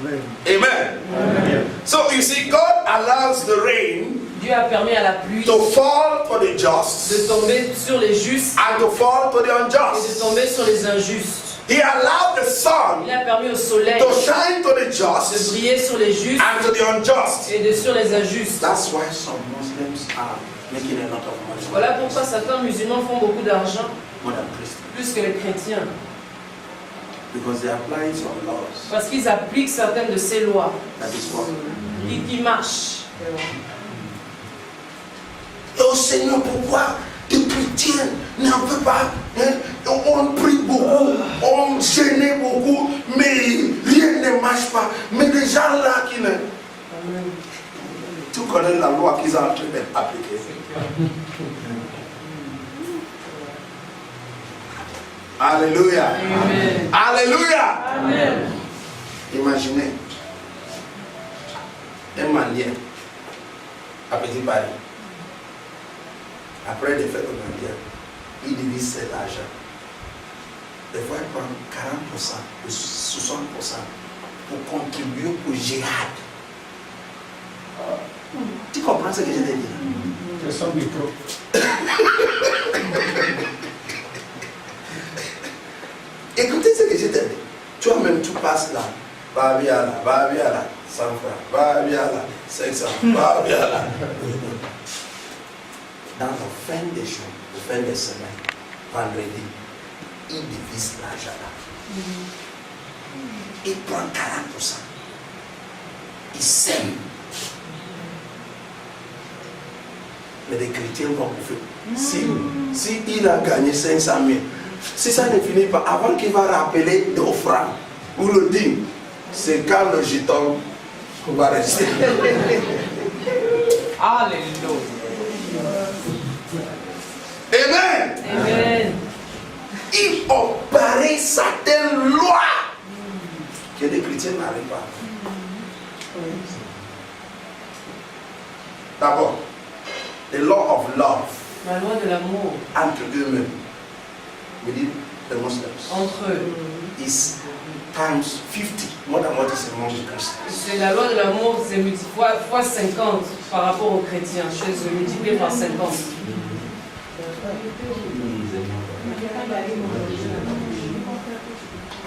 Amen. Amen. So you see, God allows the rain. Dieu a permis à la pluie to fall for the just, de tomber sur les justes and to fall for the et de unjust. tomber sur les injustes. He allowed the sun Il a permis au soleil to shine to the de just briller sur les justes and to the unjust. et sur les injustes. That's why some Muslims are making a lot of money. Voilà pourquoi certains musulmans font beaucoup d'argent, More than Christians. plus que les chrétiens. Because they apply some laws Parce qu'ils appliquent certaines de ces lois that is working. qui marchent. Oh Seigneur, pourquoi les chrétiens n'en veulent pas, hein? On prie beaucoup, on gêne beaucoup, mais rien ne marche pas. Mais les gens là qui ne... Tu connais la loi qu'ils sont en train d'appliquer. Alléluia. Amen. Alléluia. Amen. Imaginez un Malien à Petit Paris. Après les fêtes au Malien, il divise cet argent. Des fois, il prend 40% ou 60% pour contribuer au jihad. Tu comprends ce que je te dis? C'est son micro. Écoutez ce que je te dis. Toi-même, tu passes là. Va bien là, 100 francs. Va bien là, 500. Va bien là. Dans la fin des jours, la fin des semaines, vendredi, il divise l'argent là. Il prend 40%. Il sème. Mais les chrétiens vont bouffer. Si il a gagné 500 000, si ça ne finit pas, avant qu'il va rappeler l'offrande ou le dîme, c'est quand le jeton va rester. Alléluia. Amen. Amen. Il opérait certaines lois que les chrétiens n'arrivent pas. D'abord, the law of love La loi de l'amour entre eux-mêmes, within the Muslims, entre eux. is times 50, more than what is among the Christians. C'est la loi de l'amour, c'est fois 50 par rapport aux chrétiens. Chez eux, multiplié par 50.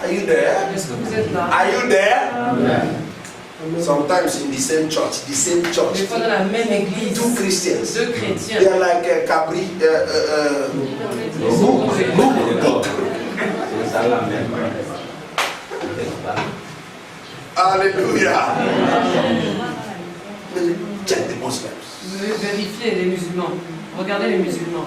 Are you there? Est-ce que vous êtes là? Are you there? Amen. Sometimes in the same church, Des fois dans la même église, two Christians, deux chrétiens. they are like Capri, book. Hallelujah. Check the Muslims. Vérifiez les musulmans. Regardez les musulmans.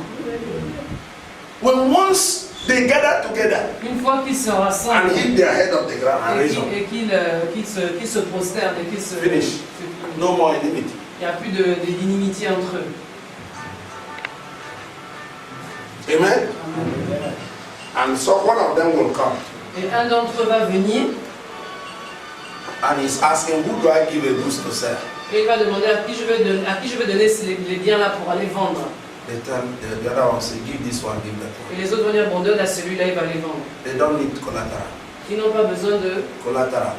When once they gather together Une fois qu'ils se rassemblent and hit their head of the ground and raise up, et qu'ils se prosternent et qu'ils se... finish. No more enmity. Il n'y a plus d'inimitié entre eux. Amen. And so one of them will come Et un d'entre eux va venir and he's asking, who do I give a goods to sell? et il va demander à qui je vais donner les biens là pour aller vendre. They tell the other one, say, give this one, give that Et one. les autres vont dire, bon, donne à celui-là, il va les vendre. They don't need collateral. Ils n'ont pas besoin de... Collateral,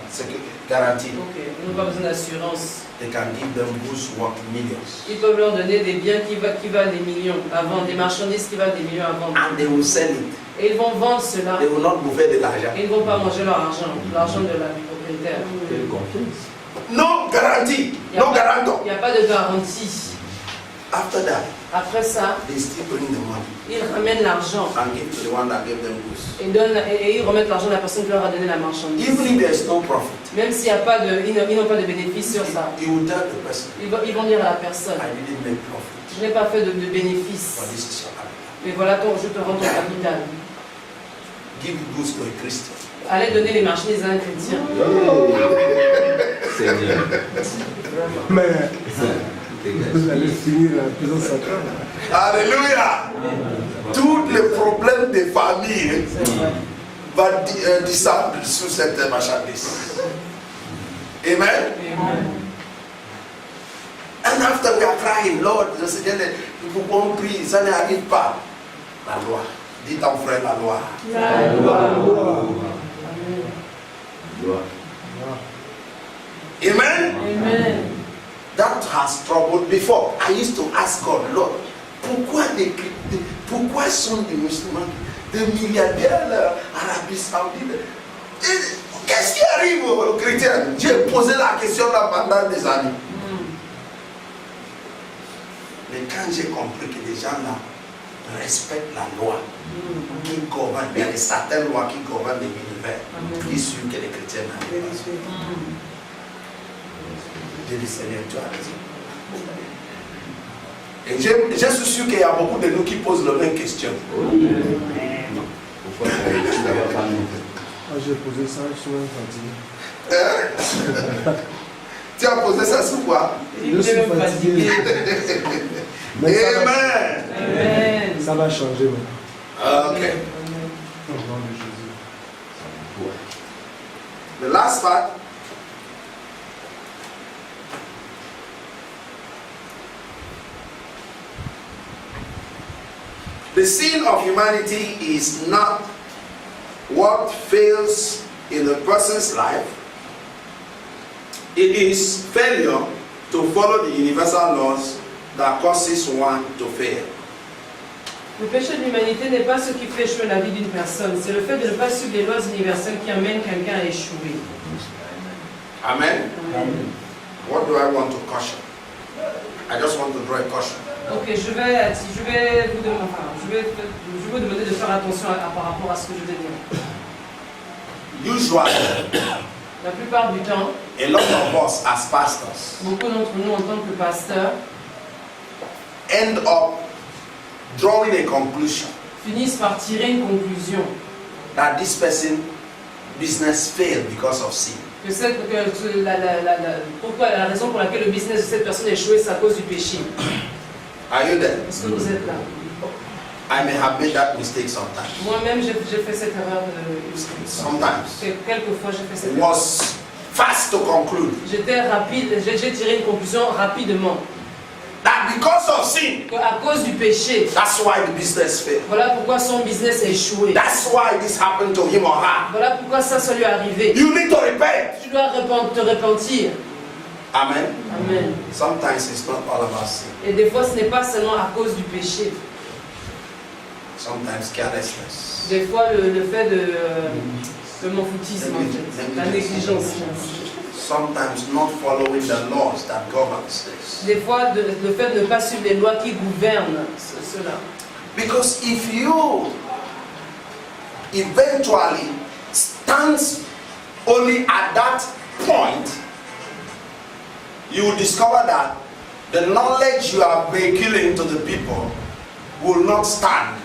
guarantee. Ok, ils n'ont pas besoin d'assurance. They can give them goods worth millions. Ils peuvent leur donner des biens qui valent des millions à vendre, des marchandises qui valent des millions à vendre. And they will sell it. Et ils vont vendre cela. They will not bouffer de l'argent. Et ils ne vont pas manger leur argent, l'argent du propriétaire. No guarantee. No guarantor. Il n'y a pas de garantie. After that, Après ça, they still bring the money ils ramènent l'argent and give to the one that gave them goods. et ils remettent l'argent à la personne qui leur a donné la marchandise. Even if there is no profit, Même s'il n'y a pas de, ils n'ont pas de bénéfice sur ça. he will tell the person, Ils vont dire à la personne, I didn't make profit, je n'ai pas fait de bénéfice. but this is your capital. Mais voilà, je te rends ton capital. Give goods to a Christian. Allez donner les marchandises à un chrétien. Mais vous allez finir la prison sacrale. Alléluia. Tous les problèmes des familles vont descendre sous cette marchandise. Amen. Amen. And after we are crying, Lord, nous pouvons prier, ça n'arrive pas. La loi. Dis ton frère la loi. La loi. Amen. Amen. That has troubled before. I used to ask God, Lord, pourquoi sont des musulmans, des milliardaires Arabie Saoudite? Qu'est-ce qui arrive aux chrétiens? J'ai posé la question là pendant des années. Mais quand j'ai compris que les gens là respectent la loi qui gouverne, il y a certaines lois qui gouvernent l'univers, qui suivent que les chrétiens n'arrivent pas. J'ai dit, Seigneur, tu as raison. Et je suis sûr qu'il y a beaucoup de nous qui posent la même question. Pourquoi j'ai posé ça, je suis même fatigué. Tu as posé ça sur quoi? Je suis fatigué. Amen. Amen. Ça va changer maintenant. Ok. Au nom de Jésus. The last part. The sin of humanity is not what fails in a person's life. It is failure to follow the universal laws that causes one to fail. Le péché de l'humanité n'est pas ce qui fait échouer la vie d'une personne, c'est le fait de ne pas suivre les lois universelles qui amènent quelqu'un à échouer. Amen. What do I want to caution? I just want to draw a caution. Ok, je vais vous demander de faire attention par rapport à ce que je vais dire. Usually, La plupart du temps, a lot of us as pastors beaucoup d'entre nous en tant que pasteurs end up drawing a conclusion finissent par tirer une conclusion that this person business failed because of sin. Pourquoi la raison pour laquelle le business de cette personne a échoué, c'est à cause du péché. Are you there? Est-ce que vous êtes là? I may have made that mistake sometimes. Moi-même, j'ai fait cette erreur. Sometimes. Quelquefois, j'ai fait cette It erreur. was fast to conclude J'étais rapide, j'ai tiré une conclusion rapidement. that because of sin, À cause du péché, that's why the business failed. voilà pourquoi son business a échoué. That's why this happened to him or her. Voilà pourquoi ça lui est arrivé. You need to repent. Tu dois te repentir. Amen. Amen. Sometimes it's not all about sin. Et des fois, ce n'est pas seulement à cause du péché. Sometimes carelessness. Des fois, le fait de m'en foutisme, en fait. La négligence. Sometimes not following the laws that governs this. Des fois, le fait de ne pas suivre les lois qui gouvernent cela. Because if you eventually stand only at that point, you will discover that the knowledge you are vehiculing to the people will not stand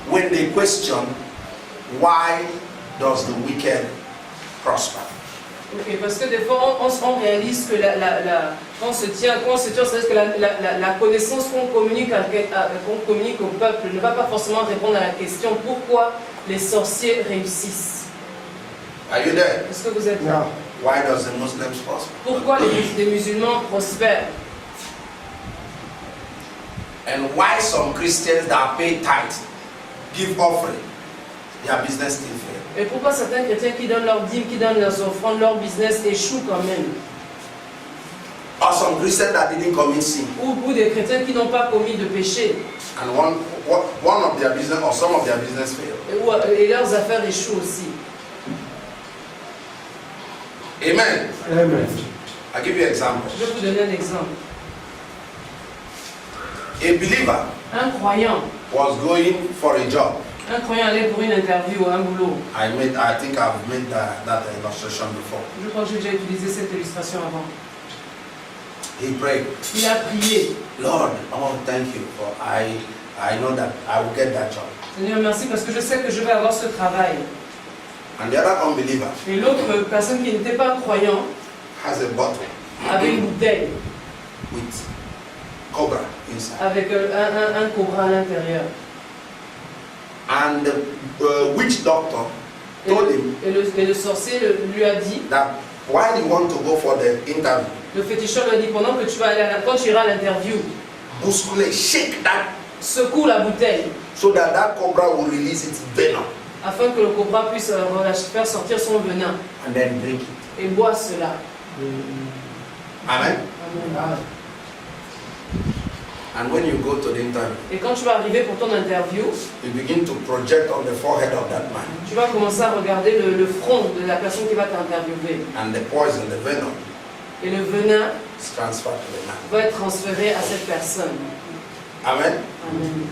when they question why does the wicked prosper. Ok, parce que des fois on réalise que quand on se tient, c'est que la connaissance qu'on communique au peuple ne va pas forcément répondre à la question pourquoi les sorciers réussissent. Are you there? Est-ce que vous êtes là? Why does the Muslims prosper? Pourquoi les musulmans prospèrent? And why some Christians that pay tithe, give offering, their business still fail? Et pourquoi certains chrétiens qui donnent leurs dîmes, qui donnent leurs offrandes, leur business échouent quand même? Or some Christians that didn't commit sin. Ou des chrétiens qui n'ont pas commis de péché. And one of their business or some of their business fail. Et leurs affaires échouent aussi. Amen. Amen. I'll give you an example. Je vais vous donner un exemple. A believer Un croyant was going for a job. allait pour une interview ou un boulot. I think I've made that illustration before. Je crois que j'ai déjà utilisé cette illustration avant. He prayed, Il a prié. Lord, oh thank you for I know that I will get that job. Seigneur, merci parce que je sais que je vais avoir ce travail. And the other unbeliever Et l'autre personne qui n'était pas croyant has a bottle avait une bouteille with cobra inside. avec un cobra à l'intérieur. And the witch doctor told him Et le sorcier lui a dit, that while you want to go for the interview, le féticheur lui a dit, pendant que tu vas aller quand tu iras à l'interview, bousculer, shake that secoue la bouteille so that that cobra will release its venom afin que le cobra puisse faire sortir son venin and then drink it. et boire cela. Amen. Amen. And when you go to the interview, Et quand tu vas arriver pour ton interview, you begin to project on the forehead of that man. tu vas commencer à regarder le front de la personne qui va t'interviewer. And the poison, the venom, Et le venin is transferred to the man. va être transféré à cette personne. Amen. Amen.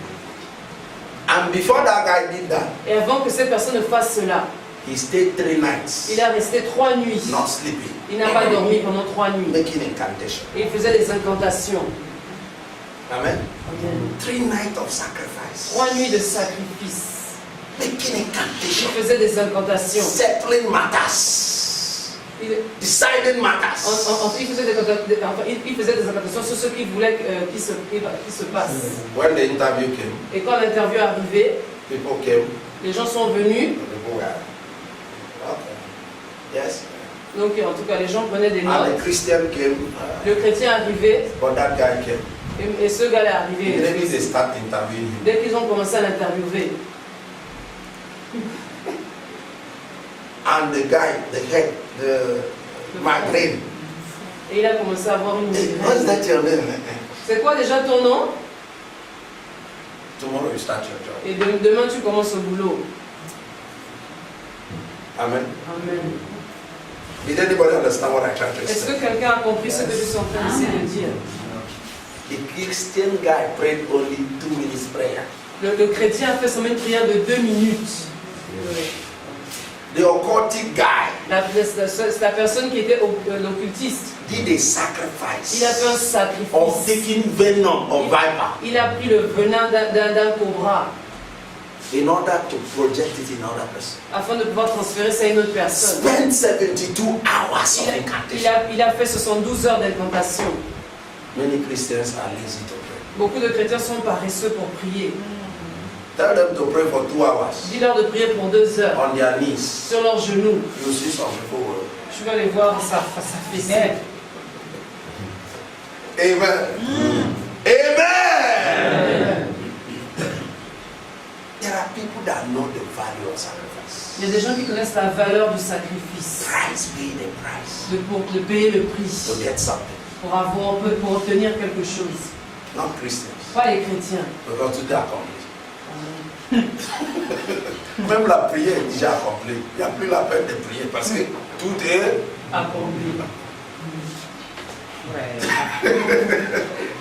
And before that guy did that, Et avant que cette personne ne fasse cela, he stayed 3 nights, il a resté 3 nuits. not sleeping, Il n'a pas dormi pendant 3 nuits. making incantation. Et il faisait des incantations. Amen. Amen. 3 nights of sacrifice, 3 nuits de sacrifice. making Il incantation, faisait des incantations. settling matters, deciding matters. Il faisait des incantations sur ce qu'il voulait qu'il se passe. When the interview came, Et quand l'interview est arrivée, people came. les gens sont venus. People were, okay, yes. Donc en tout cas, les gens prenaient des And the notes. Christian came, Le chrétien est arrivé but that guy came. et ce gars-là est arrivé. Immediately they start interviewing him. Dès qu'ils ont commencé à l'interviewer, And the guy, the head, the migraine. et il a commencé à avoir une Hey, what's migraine. that your name? C'est quoi déjà ton nom? Tomorrow you start your job. Et demain tu commences au boulot. Amen. Amen. Did anybody understand what I tried to Est-ce que say? quelqu'un a compris ce que je suis en train d'essayer de dire? The Christian guy prayed only 2 minutes prayer. Le chrétien a fait seulement une prière de 2 minutes. The occultic guy C'est la personne qui était l'occultiste. did a sacrifice Il a fait un of sacrifice. taking venom of viper Il a pris le venin d'un cobra in order to project it in another person. afin de pouvoir transférer ça à une autre personne. Spend 72 hours of incantation. Il a fait 72 heures d'incantation. Many Christians are lazy to pray. Beaucoup de chrétiens sont paresseux pour prier. Tell them to pray for 2 hours Dis-leur de prier pour 2 heures on their knees. sur leurs genoux. You see some people will. Tu vas les voir, ça fait ça. Amen. Amen. There are people that know the value of sacrifice. Il y a des gens qui connaissent la valeur du sacrifice, Christ paid the price de payer le prix to get something. pour obtenir quelque chose. Not Christians. Pas les chrétiens. Because tout est accompli. Même la prière est déjà accomplie. Il n'y a plus la peine de prier parce que tout est Accompli.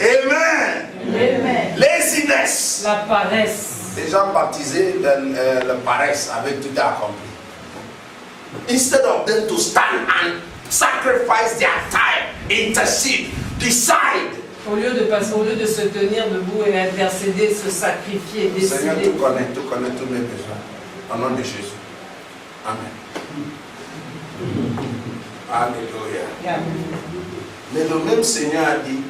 Amen. Amen. Laziness. La paresse. Les gens baptisés le paresse avec tout est accompli. Instead of them to stand and sacrifice their time, intercede, decide. Au lieu de se tenir debout et intercéder, se sacrifier, Seigneur, décider. tu connais tous mes besoins. Au nom de Jésus. Amen. Alléluia. Amen. Mais le même Seigneur a dit,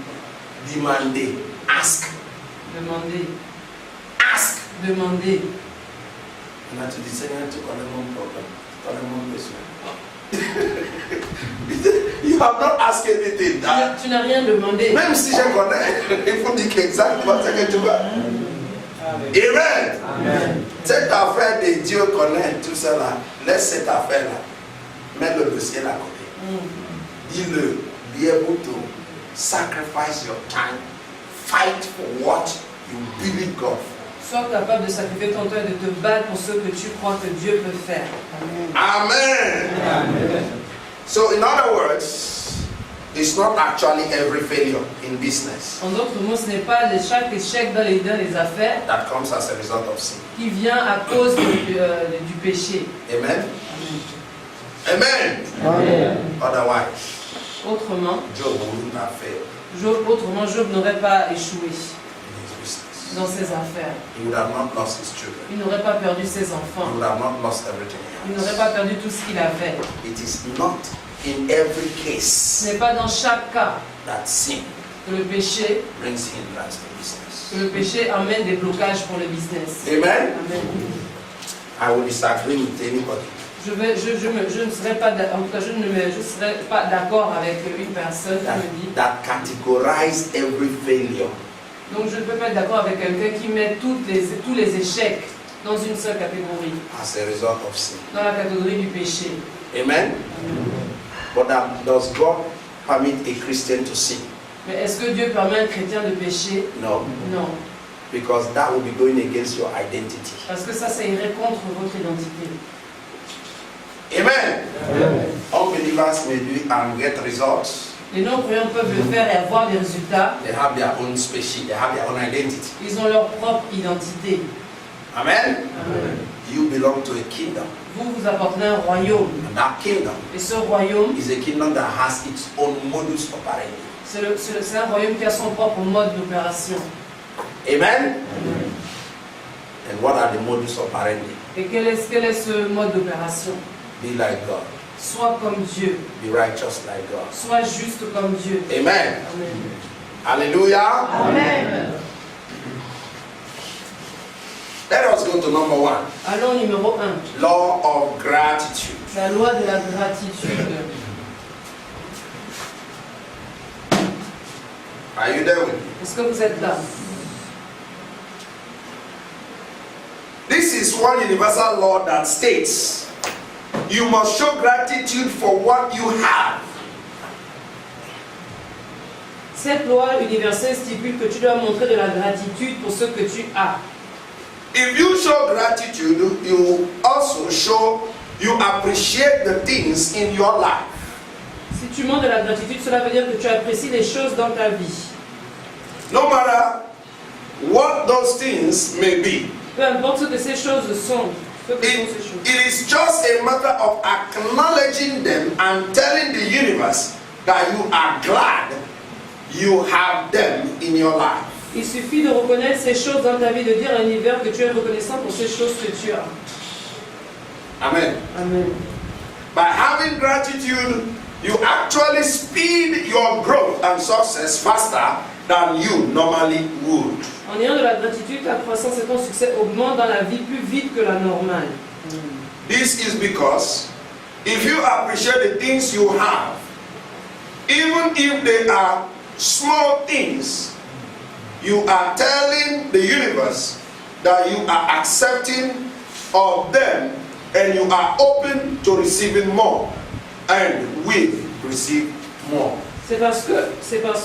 demandez, ask. Demandez, Ask. demandez. On a dit, Seigneur, tu connais mon problème, tu connais mon besoin. You have not asked anything. Tu n'as rien demandé. Même si je connais, il faut dire exactement ce que tu veux. Amen. Amen. Cette affaire de Dieu connaît tout cela. Laisse cette affaire-là. Mets le dossier là côté. Dis-le. Be able to sacrifice your time. Fight for what you believe God for. Sois capable de sacrifier ton temps et de te battre pour ce que tu crois que Dieu peut faire. Amen. Amen. So in other words, it's not actually every failure in business En d'autres mots, ce n'est pas chaque échec dans les affaires that comes as a result of sin. qui vient à cause du péché. Amen. Amen. Amen. Otherwise, Autrement, Job wouldn't have failed Job n'aurait pas échoué in his business. dans ses affaires. He would have not lost his children. Il n'aurait pas perdu ses He enfants. would have not lost everything Il he n'aurait has. pas perdu tout ce qu'il avait. It is not in every Ce case n'est pas dans chaque cas that sin que le péché, brings hindrance to business. amène des blocages pour le business. Amen. Amen. I will disagree with anybody. Je ne serais pas, en tout cas, je serais pas d'accord avec une personne qui me dit. That categorize every failure Donc je ne peux pas être d'accord avec quelqu'un qui met tous les échecs dans une seule catégorie, as a result of sin. dans la catégorie du péché. Amen. But does God permit a Christian to sin? Mais est-ce que Dieu permet à un chrétien de pécher? No, Non, because that will be going against your identity. parce que ça irait contre votre identité. Amen. Unbelievers may do it and get results. Les non-croyants peuvent le faire et avoir des résultats. They have their own species, they have their own identity. Ils ont leur propre identité. Amen. Amen. You belong to a kingdom, Vous appartenez à un royaume. and that kingdom Et ce royaume, is a kingdom that has its own modus operandi. c'est un royaume qui a son propre mode d'opération. Amen. And what are the modus operandi? Et quel est ce mode d'opération? Be like God, Sois comme Dieu. be righteous like God. Sois juste comme Dieu. Amen. Amen. Hallelujah. Amen. Let us go to number 1. Allons numéro 1. Law of gratitude. La loi de la gratitude. Are you there with me? Est-ce que vous êtes là? This is one universal law that states you must show gratitude for what you have. Cette loi universelle stipule que tu dois montrer de la gratitude pour ce que tu as. If you show gratitude, you also show you appreciate the things in your life. Si tu montres de la gratitude, cela veut dire que tu apprécies les choses dans ta vie. No matter what those things may be. Peu importe ce que ces choses sont. Ce que sont ces choses. It is just a matter of acknowledging them and telling the universe that you are glad you have them in your life. Il suffit de reconnaître ces choses dans ta vie, de dire à l'univers que tu es reconnaissant pour ces choses que tu as. Amen. Amen. By having gratitude, you actually speed your growth and success faster than you normally would. En ayant de la gratitude, ta croissance et ton succès augmentent dans la vie plus vite que la normale. This is because if you appreciate the things you have, even if they are small things, you are telling the universe that you are accepting of them and you are open to receiving more and will receive more. C'est parce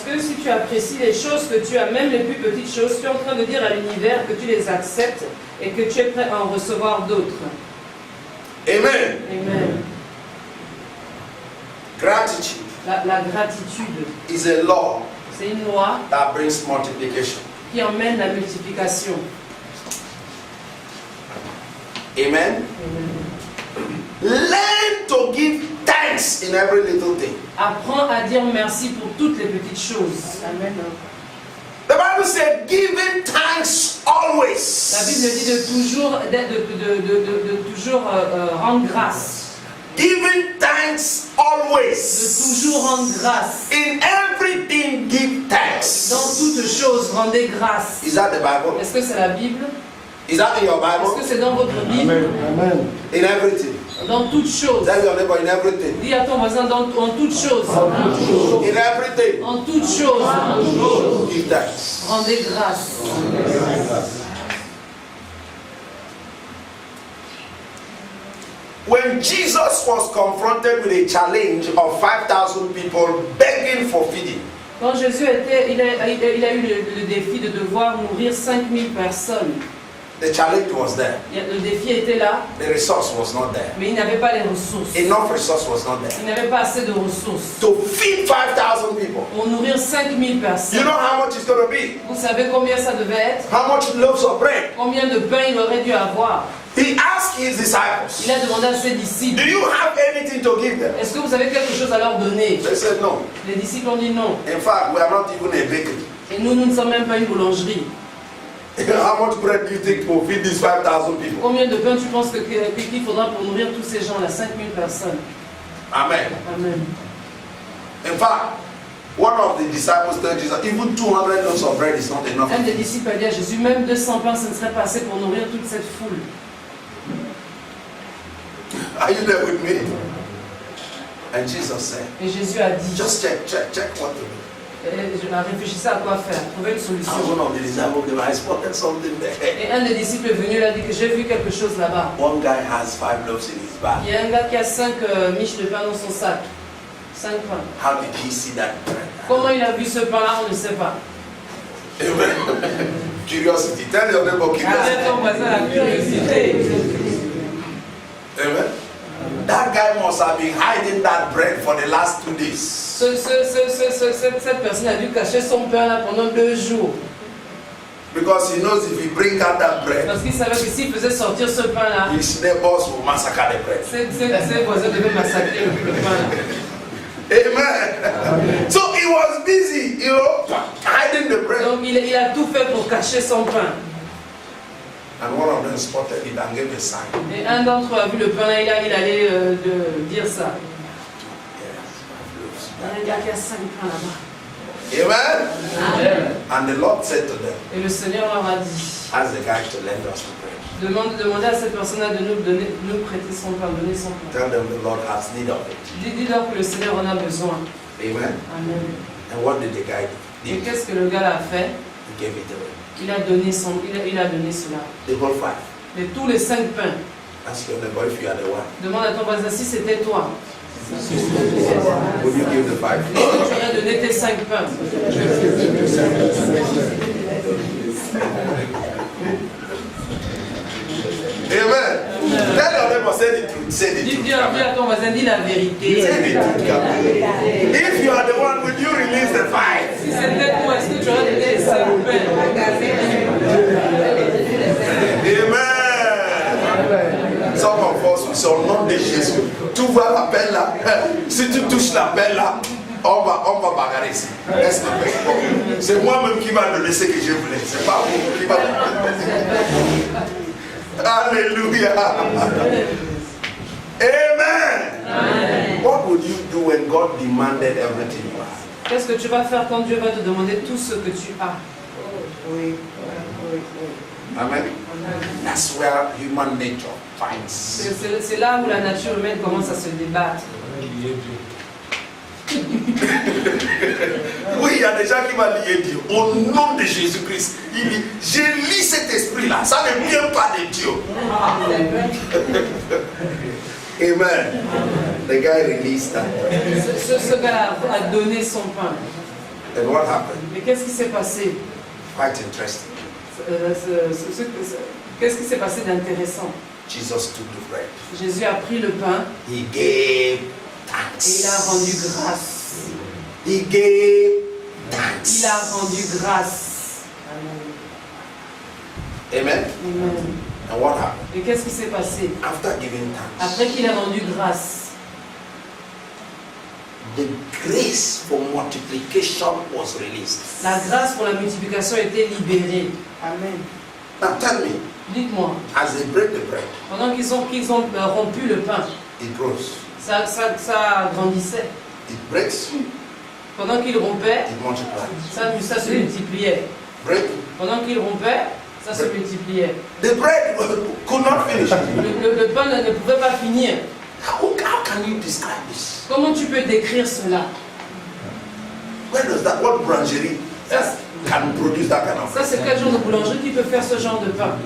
que si tu apprécies les choses que tu as, même les plus petites choses, tu es en train de dire à l'univers que tu les acceptes et que tu es prêt à en recevoir d'autres. Amen. Amen. Gratitude La gratitude, is a law c'est une loi that brings multiplication. qui emmène la multiplication. Amen. Amen. Learn to to give thanks in every little thing. Apprends à dire merci pour toutes les petites choses. Amen. The Bible said, giving thanks always. La Bible dit de toujours rendre grâce. Giving thanks De always. toujours rendre grâce. In everything, give thanks. Dans toutes choses, rendez grâce. Is that the Bible? Est-ce que c'est la Bible? Is that in your Est-ce Bible? que c'est dans votre Bible? Amen. In everything. Dans toutes choses. Tell your neighbor in everything. Dis à ton voisin en toutes choses. In everything. En toutes choses. Give thanks. Rendez grâce. When Jesus was confronted with a challenge of 5,000 people begging for feeding, Quand Jésus il a eu le défi de devoir nourrir 5000 personnes. the challenge was there. Le défi était là, The resource was not there. mais il n'avait pas les ressources. Enough resource was not there. Il n'avait pas assez de ressources To feed 5,000 people. pour nourrir 5000 You personnes. know how much it's going to be? Vous savez combien ça devait être? How much loaves of bread? Combien de pain il aurait dû avoir? He asked his disciples, Il a demandé à ses disciples, do you have anything to give them? est-ce que vous avez quelque chose à leur donner? They said no. Les disciples ont dit non. In fact, we are not even a bakery. Et nous ne sommes même pas une boulangerie. How much bread do you think will feed these 5,000 people? Combien de pain tu penses qu'il faudra pour nourrir tous ces gens-là? 5000 personnes. Amen. Amen. In fact, one of the disciples told Jesus, even 200 loaves of bread is not enough. Un des disciples a dit à Jésus, même 200 pains, ce ne serait pas assez pour nourrir toute cette foule. Are you there with me? And Jesus said, Et Jésus a dit, just check what to do. réfléchissez à quoi faire, trouvez une solution. And one of the disciples came, I spotted something there. Et un des disciples est venu, il a dit que j'ai vu quelque chose là-bas. One guy has 5 loaves in his bag. Il y a un gars qui a 5 miches de pain dans son sac. 5 pains. How did he see that bread? Comment il a vu ce pain-là, on ne sait pas. Amen. Curiosity. Tell your neighbor, Avec curiosity. ton voisin, la curiosité. Amen. That guy must have been hiding that bread for the last 2 days. Cette personne a dû cacher son pain là pendant 2 jours. Because he knows if he brings out that bread, Parce qu'il savait que s'il faisait sortir ce pain-là, his neighbors will massacre the bread. ses voisins devaient massacrer le pain là. Amen. So he was busy, hiding the bread. Donc il a tout fait pour cacher son pain. And one of them spotted it and gave a sign. Et un d'entre eux a vu le pain là, il allait dire ça. Il y a 5 pains là-bas. Amen. And the Lord said to them, Et le Seigneur leur a dit, ask the guy to lend us the bread. demandez à cette personne-là de nous prêter son pain, donner son pain. Tell them the Lord has need of it. Dis-leur que le Seigneur en a besoin. Amen. Amen. And what did the guy do? Et qu'est-ce que le gars a fait? He gave it away. Il a donné cela. The whole 5. Et tous les 5 pains. Ask your neighbor if you are the one. Demande à ton voisin si c'était toi. Would you give the 5? Tu aurais donné tes 5 pains. Amen. Tell your neighbor, say the truth. Say the truth. Dis à ton voisin, dis la vérité. Say the truth. If you are the one, would you release the 5? Si c'était toi, est-ce que tu aurais donné les 5 pains? Amen. Some of us, we sont au nom de Jésus. Tu vois la pelle là. Si tu touches la pelle là, on va bagarrer ici. Laisse la pelle. C'est moi-même qui va donner ce que je voulais. C'est pas vous qui va donner. Alléluia. Amen. What would you do when God demanded everything you have? Qu'est-ce que tu vas faire quand Dieu va te demander tout ce que tu as? Amen. That's where human nature fights. C'est là où la nature humaine commence à se débattre. Oui, il y a des gens qui vont lier Dieu. Au nom de Jésus-Christ, il dit, je lis cet esprit-là. Ça ne vient pas de Dieu. Amen. The guy released that. Ce gars a donné son pain. And what happened? Mais qu'est-ce qui s'est passé? Quite interesting. Qu'est-ce qui s'est passé d'intéressant? Jesus took the bread. Jésus a pris le pain He gave et thanks. il a rendu grâce. He gave thanks. Il a rendu grâce. Amen. Amen. And what happened? Et qu'est-ce qui s'est passé? After giving thanks, Après qu'il a rendu grâce, the grace for multiplication was released. La grâce pour la multiplication a été libérée. Amen. Now tell me, Dites-moi, as they break the bread, pendant qu'ils ont rompu le pain, it grows. ça grandissait. It breaks, Pendant qu'ils rompaient, it multiplies. ça se multipliait. Break. Pendant qu'ils rompaient, ça se multipliait. The bread could not finish. Le pain ne pouvait pas finir. How can you describe this? Comment tu peux décrire cela? Where does that, what boulangerie can produce that kind of Ça, c'est quel genre de boulangerie qui peut faire ce genre de pain?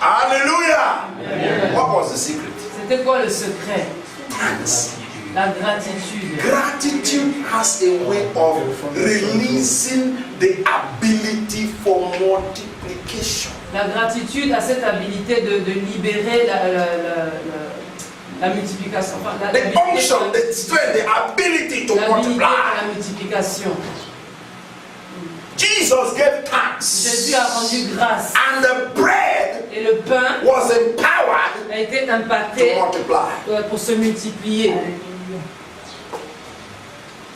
Hallelujah! What was the secret? C'était quoi le secret? Thanks. La gratitude. Gratitude has a way of releasing the ability for multiplication. La gratitude a cette habilité de libérer la multiplication. Enfin, The unction, the strength, the ability to l'habilité multiply. à la multiplication. Jesus gave thanks. Jésus a rendu grâce. And the bread Et le pain was empowered a été to impacté multiply. pour se multiplier.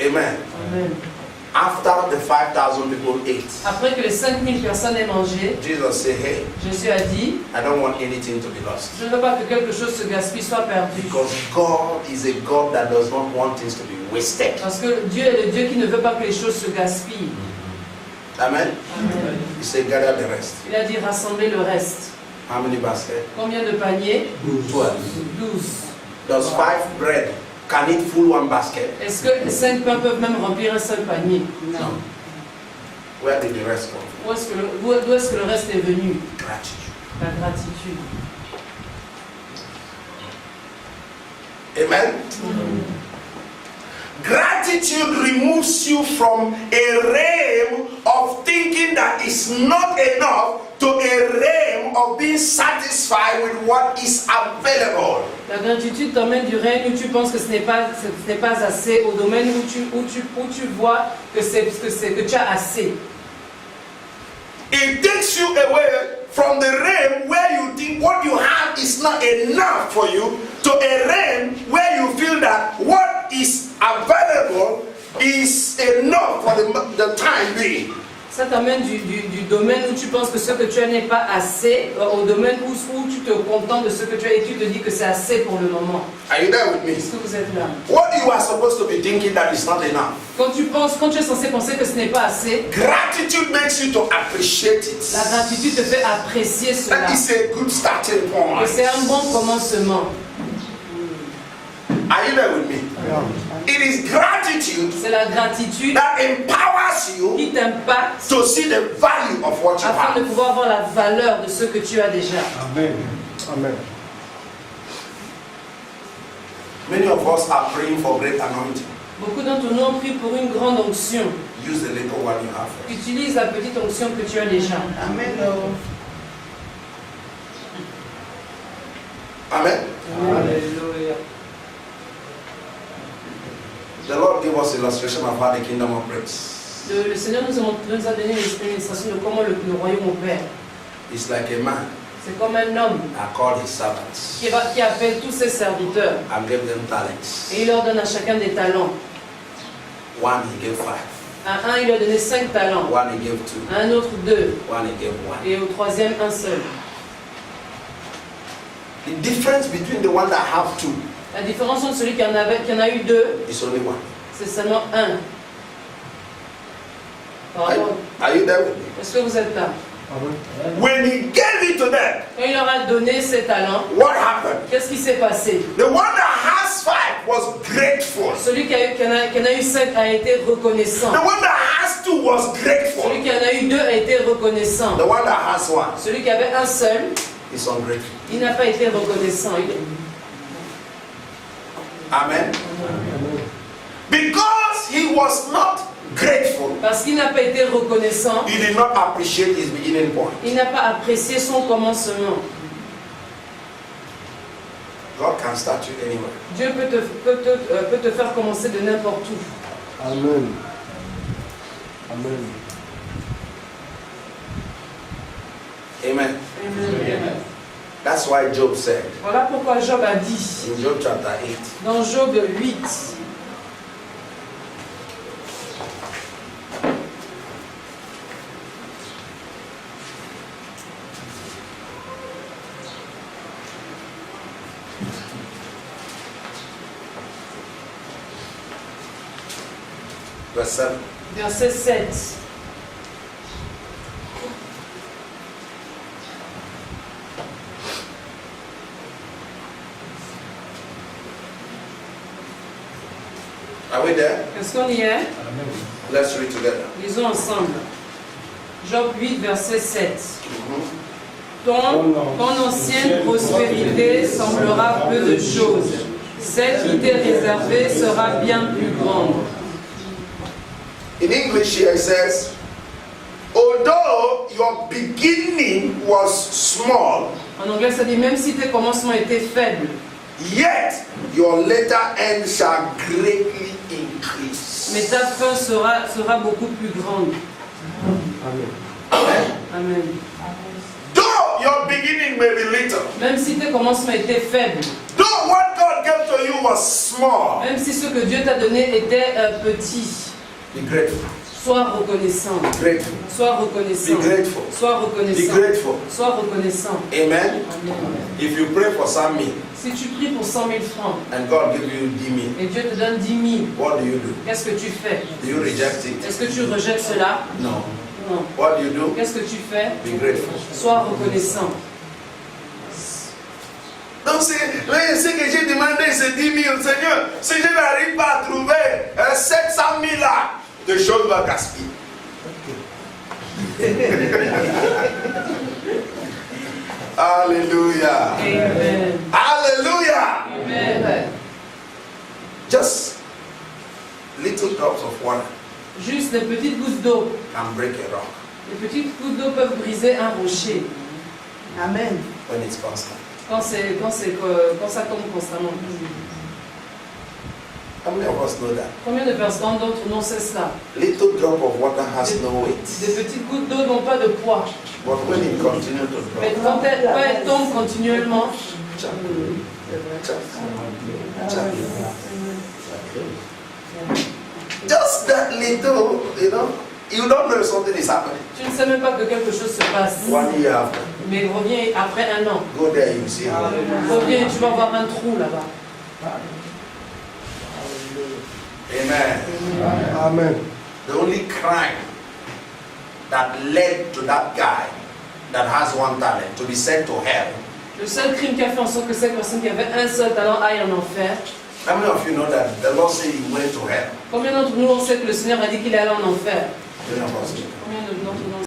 Amen. Amen. After the 5,000 people ate, Après que les 5000 personnes aient mangé, Jesus said, hey, Jésus a dit, I don't want anything to be lost. je ne veux pas que quelque chose se gaspille, soit perdu. Because God is a God that does not want things to be wasted. Parce que Dieu est le Dieu qui ne veut pas que les choses se gaspillent. Amen. Amen. He said, gather the rest. Il a dit rassembler le reste. How many baskets? Combien de paniers? 12. 12. Does 5 bread can it fill one basket? Est-ce que 5 pains peuvent même remplir un seul panier? Non. Where did the rest come from? D'où est-ce que le reste est venu? Gratitude. La gratitude. Amen. Gratitude removes you from a realm of thinking that is not enough to a realm of being satisfied with what is available. La gratitude t'emmène du règne où tu penses que ce n'est pas assez, au domaine où tu vois que tu as assez. It takes you away from the realm where you think what you have is not enough for you to a realm where you feel that what is available is enough for the time being. Ça t'amène du domaine où tu penses que ce que tu as n'est pas assez, au domaine où tu te contentes de ce que tu as et tu te dis que c'est assez pour le moment. Are you there with me? Est-ce que vous êtes là? What you are supposed to be thinking that is not enough. Quand tu es censé penser que ce n'est pas assez, Gratitude makes you to appreciate it. la gratitude te fait apprécier cela. That is a good starting point. Que c'est un bon commencement. Are you there with me? It is gratitude C'est la gratitude that empowers you qui t'impacte to see the value of what you afin de have. pouvoir voir la valeur de ce que tu as déjà. Amen. Amen. Many of us are praying for great anointing. Beaucoup d'entre nous ont pris pour une grande onction. Use the little one you have. Utilise la petite onction que tu as déjà. Amen. Amen. Alléluia. The Lord gave us illustration of how the kingdom operates. Le Seigneur nous a donné l'illustration de comment le royaume opère. It's like a man C'est comme un homme that called his servants qui appelle tous ses serviteurs and gave them talents. et il leur donne à chacun des talents. One he gave 5. À un, il leur donnait 5 talents. One he gave 2. À un autre, 2. One he gave 1. Et au troisième, un seul. The difference between the one that have 2 La différence entre celui qui en a eu 2, is only 1. c'est seulement 1. Are you there with me? Est-ce que vous êtes là? When he gave it to them, Quand il leur a donné ses talents, what happened? qu'est-ce qui s'est passé? The one that has 5 was grateful. Celui qui en a eu 5 a été reconnaissant. The one that has 2 was grateful. Celui qui en a eu 2 a été reconnaissant. The one that has 1 Celui qui avait un seul, is ungrateful. il n'a pas été reconnaissant. Amen. Because he was not grateful, Parce qu'il n'a pas été reconnaissant, he did not appreciate his beginning point. il n'a pas apprécié son commencement. God can start you anywhere. Dieu peut te faire commencer de n'importe où. Amen. Amen. Amen. Amen. That's why Job said Voilà pourquoi Job a dit in Job chapter 8, dans Job 8, verse 7. verset 7. Are we there? Est-ce qu'on y est? Let's read together. Lisons ensemble. Job 8, verset 7. Ton ancienne prospérité semblera peu de choses. Celle qui t'est réservée sera bien plus grande. In English here it says, although your beginning was small, En anglais, ça dit même si tes commencements étaient faibles, yet your later end shall greatly increase. mais ta fin sera beaucoup plus grande. Amen. Amen. Though your beginning may be little, Même si tes commencements étaient faibles, though what God gave to you was small, même si ce que Dieu t'a donné était petit, be grateful. sois reconnaissant. Grateful. Sois reconnaissant. Be grateful. Sois Be reconnaissant. grateful. Sois reconnaissant. Amen. Amen. If you pray for some me Si tu pries pour 100 000 francs and God give you 10 me, et Dieu te donne 10 000, what do you do? qu'est-ce que tu fais? Do you reject it? Est-ce que tu rejettes cela? No. Non. What do you do? Qu'est-ce que tu fais? Be grateful. Sois reconnaissant. Donc c'est ce que j'ai demandé, c'est 10 000. Seigneur, si je n'arrive pas à trouver 700 000 là, les choses vont gaspiller. Hallelujah. Amen. Hallelujah. Amen. Just little drops of water Juste des petites gouttes d'eau. can break a rock Les petites gouttes d'eau peuvent briser un rocher. Amen. when it's constant. Quand ça tombe constamment. How many of us know that? Combien de personnes d'autres non c'est cela? Little drop of water has no Des weight, petites gouttes d'eau n'ont pas de poids. but when it continues to Mais drop, quand elles tombent continuellement, chap, chap, chap. Just that little, you don't know if something is happening. tu ne sais même pas que quelque chose se passe. 1 year after, Mais reviens après un an. go there, you see. Reviens, tu vas voir un trou là-bas. Amen. Amen. The only crime that led to that guy that has one talent to be sent to hell. Le seul crime qui a fait en sorte que cette personne qui avait un seul talent aille en enfer. How many of you know that the Lord said he went to hell? Combien d'entre nous on sait que le Seigneur a dit qu'il allait en enfer? Many of us do. Combien d'entre nous